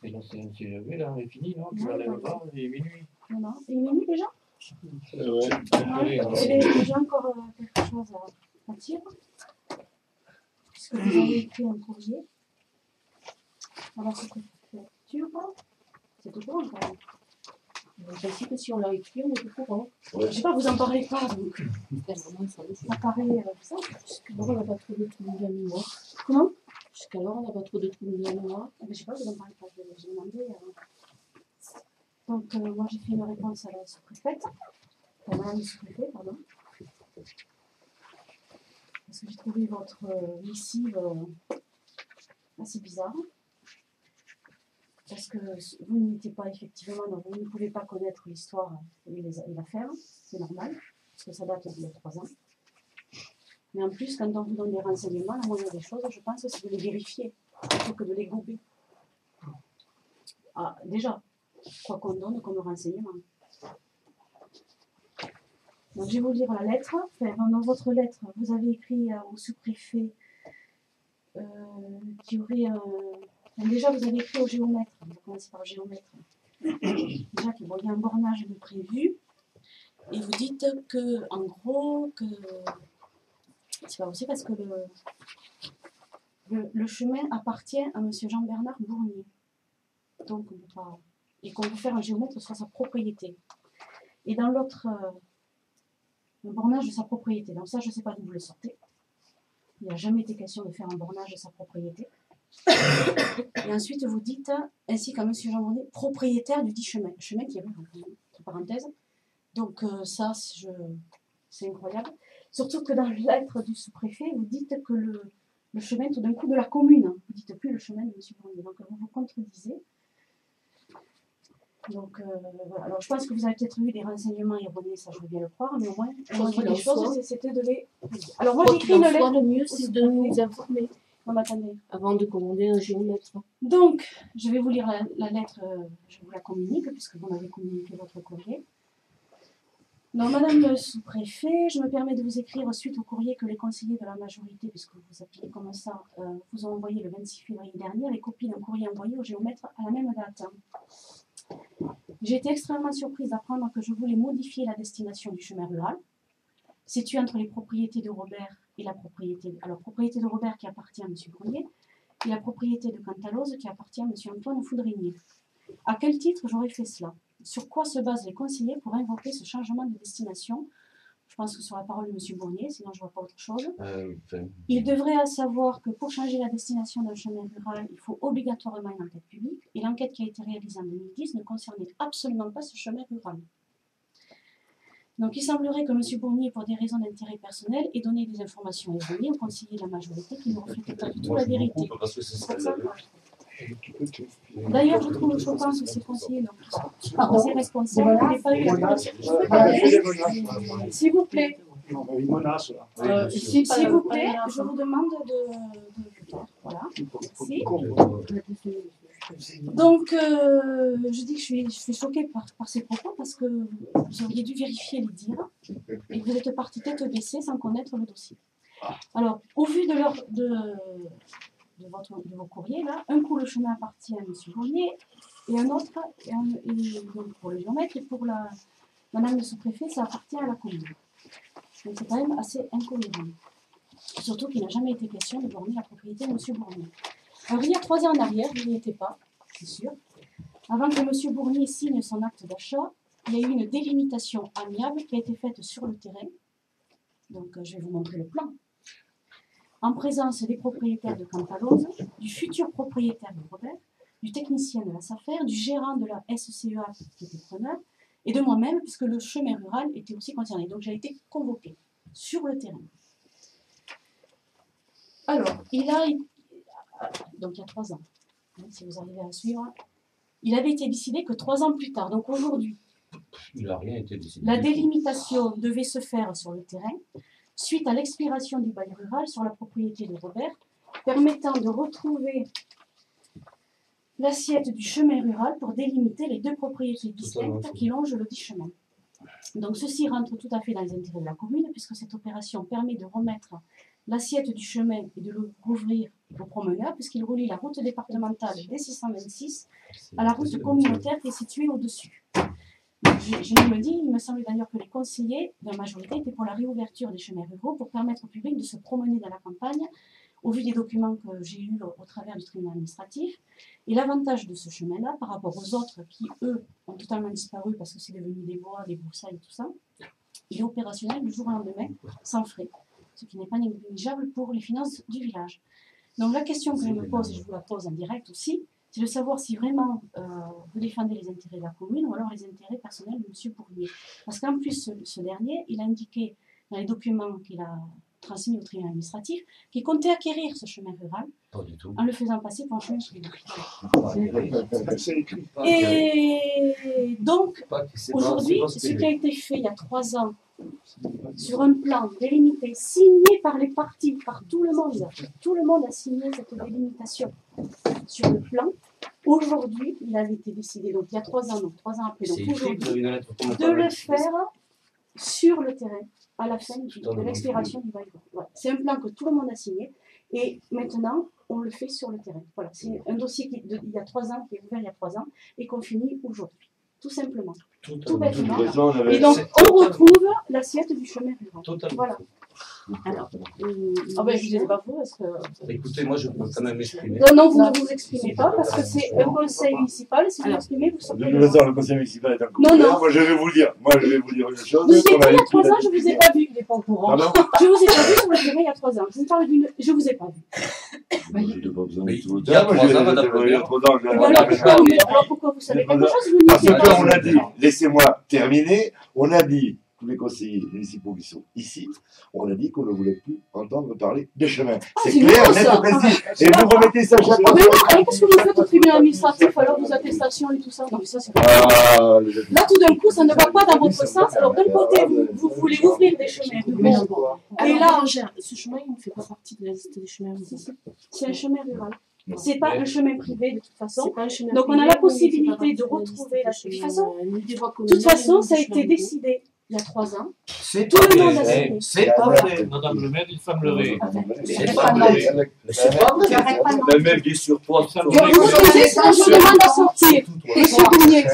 Et là, c'est levé, là, on est fini, non? Tu vas aller le voir, il est minuit. Non, non. Il est minuit déjà? Ouais. J'ai encore quelque chose à dire. Puisque vous avez écrit un courrier. Alors, c'est préfecture. C'est tout bon, quand même. Je sais que si on l'a écrit, on est au courant. Je sais pas, vous en parlez pas, donc ça paraît ça. Jusqu'alors, on n'a pas trop de trous de la mémoire. Comment? Jusqu'alors, on n'a pas trop de trous de la mémoire. Je sais pas, vous en parlez pas, je vais demander. Donc, moi, j'ai fait une réponse à la sous-préfète. Enfin, madame le sous-préfet, pardon. Parce que j'ai trouvé votre missive assez bizarre. Parce que vous n'étiez pas effectivement, donc vous ne pouvez pas connaître l'histoire et l'affaire, c'est normal, parce que ça date d'il y a 3 ans. Mais en plus, quand on vous donne des renseignements, la moindre des choses, je pense, c'est de les vérifier, plutôt que de les gober. Ah, déjà, quoi qu'on donne comme renseignement. Donc, je vais vous lire la lettre. Enfin, dans votre lettre, vous avez écrit au sous-préfet qu'il y aurait un... Déjà, vous avez écrit au géomètre. On va commencer par le géomètre. Déjà, qu'il y a un bornage de prévu. Et vous dites que, en gros, que c'est pas possible parce que le chemin appartient à M. Jean-Bernard Bournier. Donc, on peut pas... Et qu'on veut faire un géomètre sur sa propriété. Et dans l'autre, le bornage de sa propriété. Donc ça, je ne sais pas d'où vous le sortez. Il n'a jamais été question de faire un bornage de sa propriété. Et ensuite, vous dites, ainsi qu'à M. Jean Bournier, propriétaire du dit chemin. Le chemin qui est entre parenthèses. Donc ça, c'est incroyable. Surtout que dans la lettre du sous-préfet, vous dites que le chemin, tout d'un coup, de la commune. Vous ne dites plus le chemin de M. Bournier. Donc vous vous contredisez. Donc voilà. Alors je pense que vous avez peut-être eu des renseignements erronés, ça je veux bien le croire, mais au moins, des choses, c'était de les... Alors moi, j'ai écrit une lettre. Le mieux, c'est de nous informer. Non, attendez. Avant de commander un géomètre. Donc, je vais vous lire la lettre, je vous la communique, puisque vous m'avez communiqué votre courrier. Donc, Madame le sous-préfet, je me permets de vous écrire suite au courrier que les conseillers de la majorité, puisque vous appelez comme ça, vous ont envoyé le 26 février dernier, les copies d'un courrier envoyé au géomètre à la même date. J'ai été extrêmement surprise d'apprendre que je voulais modifier la destination du chemin rural, situé entre les propriétés de Robert et la propriété, alors propriété de Robert qui appartient à M. Brunier, et la propriété de Cantalose qui appartient à M. Antoine Foudrinier. À quel titre j'aurais fait cela? Sur quoi se basent les conseillers pour invoquer ce changement de destination? Je pense que sur la parole de M. Bournier, sinon je ne vois pas autre chose. Il devrait savoir que pour changer la destination d'un chemin rural, il faut obligatoirement une enquête publique, et l'enquête qui a été réalisée en 2010 ne concernait absolument pas ce chemin rural. Donc il semblerait que M. Bournier, pour des raisons d'intérêt personnel, ait donné des informations erronées aux conseillers de la majorité qui ne reflétaient pas du tout la vérité. D'ailleurs, je trouve choquant que ces conseillers sont assez responsables. Il n'ait pas eu la S'il vous plaît. S'il vous plaît, je vous demande de voilà. Merci. Donc, je dis que je suis choquée par ces propos parce que vous auriez dû vérifier les dires et vous êtes parti tête baissée sans connaître le dossier. Alors, au vu de vos courriers, là, un coup le chemin appartient à M. Bournier et un autre, donc pour le géomètre et pour Madame le sous-préfet, ça appartient à la commune. Donc c'est quand même assez incohérent. Surtout qu'il n'a jamais été question de borner la propriété de M. Bournier. Alors il y a 3 ans en arrière, je n'y étais pas, c'est sûr. Avant que M. Bournier signe son acte d'achat, il y a eu une délimitation amiable qui a été faite sur le terrain. Donc je vais vous montrer le plan. En présence des propriétaires de Cantalose, du futur propriétaire de Robert, du technicien de la SAFER, du gérant de la SCEA qui était preneur, et de moi-même, puisque le chemin rural était aussi concerné. Donc j'ai été convoquée sur le terrain. Alors, donc il y a 3 ans, si vous arrivez à suivre, il avait été décidé que 3 ans plus tard, donc aujourd'hui, il n'a rien été décidé. La délimitation devait se faire sur le terrain, suite à l'expiration du bail rural sur la propriété de Robert, permettant de retrouver l'assiette du chemin rural pour délimiter les 2 propriétés distinctes qui longent le dit chemin. Donc ceci rentre tout à fait dans les intérêts de la commune, puisque cette opération permet de remettre l'assiette du chemin et de le rouvrir aux promeneurs, puisqu'il relie la route départementale D626 à la route communautaire qui est située au-dessus. Je me dis, il me semble d'ailleurs que les conseillers de la majorité étaient pour la réouverture des chemins ruraux pour permettre au public de se promener dans la campagne, au vu des documents que j'ai eus au travers du tribunal administratif. Et l'avantage de ce chemin-là, par rapport aux autres qui, eux, ont totalement disparu parce que c'est devenu des bois, des broussailles et tout ça, il est opérationnel du jour au lendemain, sans frais, ce qui n'est pas négligeable pour les finances du village. Donc la question que je me pose, et je vous la pose en direct aussi, c'est de savoir si vraiment vous défendez les intérêts de la commune ou alors les intérêts personnels de M. Bournier. Parce qu'en plus, ce dernier, il a indiqué dans les documents qu'il a transmis au tribunal administratif qu'il comptait acquérir ce chemin rural en le faisant passer pour un chemin privé. Et donc, aujourd'hui, ce qui a été fait il y a 3 ans, sur un plan délimité, signé par les partis, par tout le monde a signé cette délimitation sur le plan. Aujourd'hui, il avait été décidé, donc il y a 3 ans, donc 3 ans après, donc aujourd'hui, de le faire sur le terrain à la fin de l'expiration du bail. Voilà. C'est un plan que tout le monde a signé et maintenant on le fait sur le terrain. Voilà. C'est un dossier il y a 3 ans, qui est ouvert il y a 3 ans et qu'on finit aujourd'hui. Tout simplement. Tout bêtement. Et donc on retrouve l'assiette du chemin rural. Voilà. Alors, ben, je ne sais pas vous, est-ce que... Écoutez, moi je peux quand même m'exprimer. Non, vous ne vous exprimez pas parce que c'est un conseil municipal. Si vous vous exprimez, vous sortez. De toute façon, le conseil municipal est en cours. Non. Moi je vais vous dire une chose. Vous étiez pas il y a 3 ans, je ne vous ai pas vu. Il n'est pas au courant. Je ne vous ai pas vu sur le terrain il y a 3 ans. Je vous parle d'une. Je ne vous ai pas vu. Moi, je n'ai pas besoin de tout. Il y a 3 ans, madame Il y a 3 ans. Alors pourquoi vous savez quelque chose? Vous n'y Parce étiez pas. qu'on a dit, laissez-moi terminer, on a dit, tous les conseillers municipaux qui sont ici, on a dit qu'on ne voulait plus entendre parler de chemin. C'est clair, net et précis. Et vous remettez ça chaque fois. Mais qu'est-ce que vous faites au tribunal administratif alors vos attestations et tout ça? Non, mais ça c'est pas. Là tout d'un coup ça ne va pas dans votre sens. Alors d'un côté vous voulez ouvrir des chemins ruraux. Et là ce chemin il ne fait pas partie de la liste des chemins ruraux. c'est un chemin rural. C'est pas un chemin privé de toute façon. Donc on a la possibilité de retrouver la. De toute façon, ça a été décidé. il y a 3 ans. C'est Tout pas le monde a vrai. signé. C'est pas vrai. Madame le maire, il semblerait. C'est pas vrai. Mais c'est pas vrai. Même bien sûr, toi, Il Vous semblerait autorisez quand je demande à sortir. Et souligner.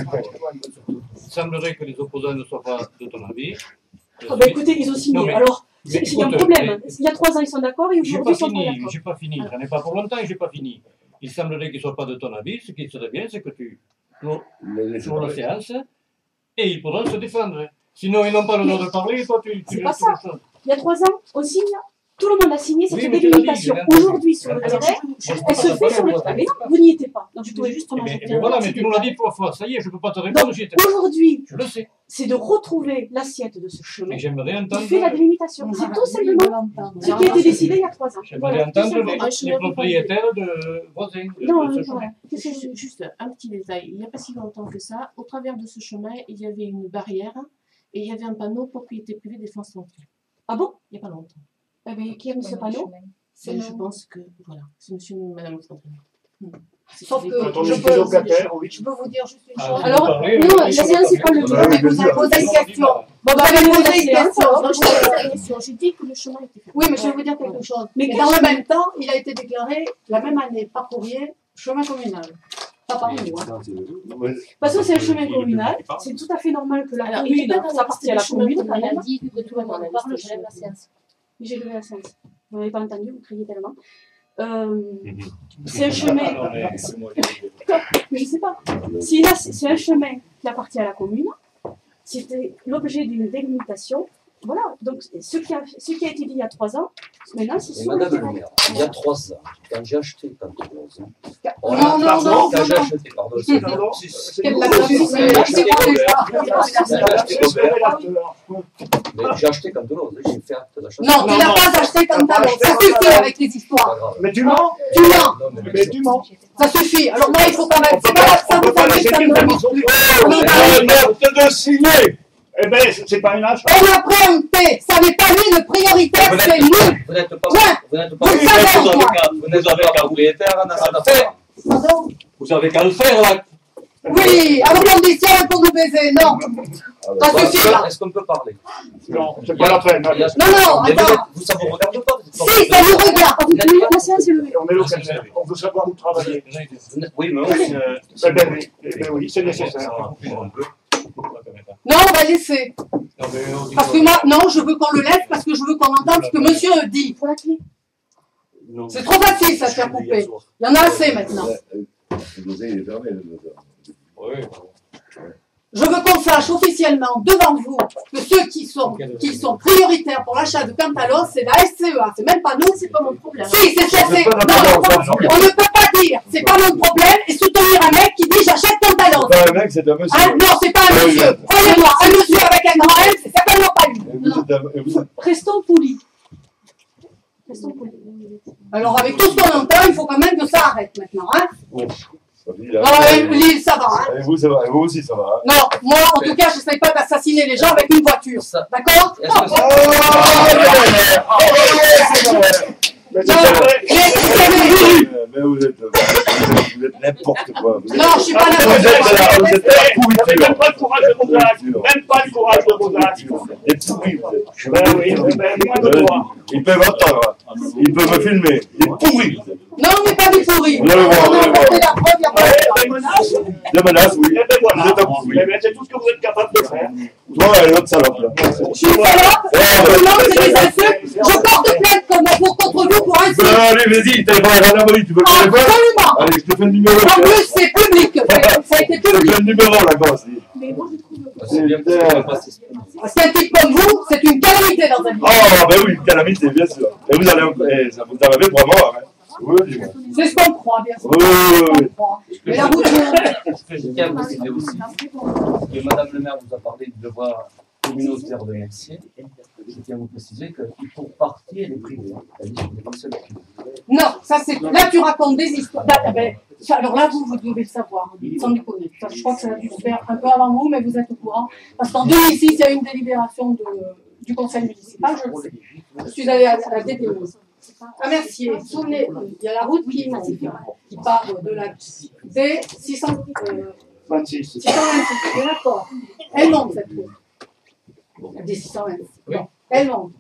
il semblerait que les opposants ne soient pas de ton avis. Ah bah écoutez, ils ont signé. Non, mais- Alors, mais il y a un écoute, problème. mais- Il y a 3 ans, ils sont d'accord et J'ai aujourd'hui, pas ils sont pas fini, d'accord. j'ai pas fini. J'en ai pas pour longtemps et j'ai pas fini. Il semblerait qu'ils ne soient pas de ton avis. Ce qui serait bien, c'est que tu clôt la séance et ils pourront se défendre. Sinon, ils n'ont pas le droit de parler et toi, tu C'est tu pas tu ça. le sens. Il y a 3 ans, on signe. Tout le monde a signé cette Oui, mais tu l'as dit, délimitation. j'ai entendu. Aujourd'hui, sur le Alors, terrain, je- elle se fait sur le terrain. Mais non, vous n'y étiez pas. Donc, je pouvais juste en Eh ajouter bien, un voilà, petit mais tu nous l'as détail. dit 3 fois. Ça y est, je ne peux pas te répondre, Donc, j'y étais pas. aujourd'hui, Je le sais. c'est de retrouver l'assiette de ce chemin Mais j'aimerais qui entendre. fait la délimitation. C'est tout simplement ce qui a été décidé il y a 3 ans. J'aimerais Voilà, tout entendre simplement. les propriétaires de voisins. Non, de ce voilà. chemin. Juste un petit détail. Il n'y a pas si longtemps que ça, au travers de ce chemin, il y avait une barrière et il y avait un panneau propriété privée défense centrale. Ah bon? Il n'y a pas longtemps. Eh bien, qui a mis ce panneau? Je pense que, voilà, c'est monsieur et madame Fontaine. Sauf que Attendez, je les peux locataires, oui. je peux vous dire juste une Ah, chose. vous Alors, parlez, non, mais la je séance, c'est pas le comprends. moment. Ouais, Vous avez posé une question. Bon, bah, Vous avez la posé une séance, question. Non, je n'ai pas la question. J'ai dit que le chemin était fait. Oui, mais je vais vous dire quelque chose. Mais Mais quel dans le chemin? même temps, il a été déclaré la même année par courrier chemin communal. Pas par nous. Hein. De toute façon, c'est un chemin communal. C'est tout à fait normal que la Alors, commune, peut-être ça appartient à la chemin commune quand communal. même. dit que tout le monde parle, je lève la séance. J'ai levé la séance. Vous n'avez pas entendu, vous criez tellement. C'est un chemin. Non, mais Mais je sais pas. Si là, c'est un chemin qui appartient à la commune, c'était l'objet d'une délimitation. Voilà. Donc, ce qui a été dit il y a 3 ans, maintenant, c'est Et sur le madame le terrain. maire, il y a 3 ans, quand j'ai acheté Canteloz, Non, non, non, quand j'ai non. acheté, pardon, c'est Pardon, Quelle c'est- la J'ai c'est quoi déjà mais j'ai acheté Canteloz, j'ai fait acte d'achat. Non, tu l'as pas acheté comme ça, donc ça suffit avec les C'est histoires. pas grave. Mais tu mens, Tu mens, Non, mais mais tu mens. ça suffit. Alors moi, il faut quand même. On C'est peut pas pas, ça on peut vous pas avez laisser ça dire me que donne. de signer. Eh bien, c'est pas une achat. On a préempté. Ça n'est pas lui le prioritaire, Vous c'est n'êtes- lui. Vous n'êtes pas, Ouais. vous n'êtes Vous pas, le savez, vous quoi. n'êtes pas propriétaire, on a rien à faire. Pardon? vous avez qu'à le faire là. Oui, à condition pour nous baiser. Non, ça suffit là. Est-ce qu'on peut parler? Non, c'est pas la peine. Il y a- Non, non, Mais attends. vous, ça vous regarde pas? vous êtes pas Si, ça vous regarde. La séance est levée. On est locataire. On veut savoir où travailler. Vous n'êtes- Oui, mais aussi. Eh ben oui, c'est nécessaire. Non, on va laisser. Parce que moi, non, je veux qu'on le laisse parce que je veux qu'on entende ce que monsieur dit. Pour la clé. C'est trop facile, ça se faire couper. Il y en a assez maintenant. Le dossier, il est fermé, le dossier. Je veux qu'on sache officiellement devant vous que ceux qui sont prioritaires pour l'achat de Cantalos, c'est la SCEA. C'est même pas nous. C'est pas mon problème. Si, c'est ça, c'est. pas Non, d'accord, on ne peut pas dire, c'est pas mon problème, et soutenir un mec qui dit j'achète Cantalos. C'est pas un mec, c'est un monsieur. Ah, non, c'est pas un Oui, monsieur. oui. Croyez-moi, un monsieur avec un grand M, c'est certainement pas lui. Et vous êtes un- et vous êtes- Restons polis. Restons polis. Alors, avec tout ce qu'on entend, il faut quand même que ça arrête maintenant. Hein. Là. Non, Lille, ça va. Hein. Et vous, ça va. Et vous aussi, ça va. Hein. Non, moi, en tout cas, je n'essaye pas d'assassiner les gens avec une voiture. Ça- D'accord? Est-ce que ça- Mais Non, c'est vrai. Mais vous êtes n'importe quoi. Vous êtes- Non, je suis pas Vous n'importe êtes quoi. là, vous êtes la Vous n'avez pourriture. même pas le courage de vos actes. Même pas le courage de vos actes. Des pourris, vous êtes. Ben oui, ben moins de moi. Ils peuvent entendre. Ils peuvent me filmer. Des pourris. vous êtes. Non, on n'est pas des pourris. Vous allez voir, On vous a allez voir. apporté la preuve, il n'y a pas de Des menaces. Des menaces, oui. Eh ben voilà. Vous êtes un pourri. Eh ben, c'est tout ce que vous êtes capable de faire. Toi et l'autre salope, là. Je suis salope, non, c'est des insultes. Je porte plainte contre vous pour insultes. Allez, vas-y, t'as pas la gendarmerie, tu veux que je le fasse? Absolument. Allez, je te fais le numéro. En plus, c'est public. Ça a été Je te public. fais le numéro, là, gosse. Mais moi, je trouve. C'est bien que ça ne pas si- Parce qu'un type comme vous, c'est une calamité dans un vie. Oh, ben oui, calamité, bien sûr. Et vous allez, ça vous en avez pour mort, hein. Oui, dis-moi. C'est ce qu'on croit, bien sûr. Oui, oui, oui. On croit. Mais la route, Ce que je tiens à préciser aussi, que Madame le maire vous a parlé du devoir communautaire de Mercier. Je tiens à vous préciser que pour partie, elle est privée. C'est-à-dire qu'il n'est pas seul. non, ça c'est. Là, tu racontes des histoires. Là, ben, alors là, vous devez le savoir, sans déconner. Ça, je crois que ça a dû se faire un peu avant vous, mais vous êtes au courant. Parce qu'en 2006, il y a eu une délibération du conseil municipal, je le sais. Je suis allée à la DPO. À Mercier, souvenez, il y a la route qui part de la D600. 26. 626, d'accord. Elle monte cette route. Bon. Des 620. Oui. Bon, elle monte.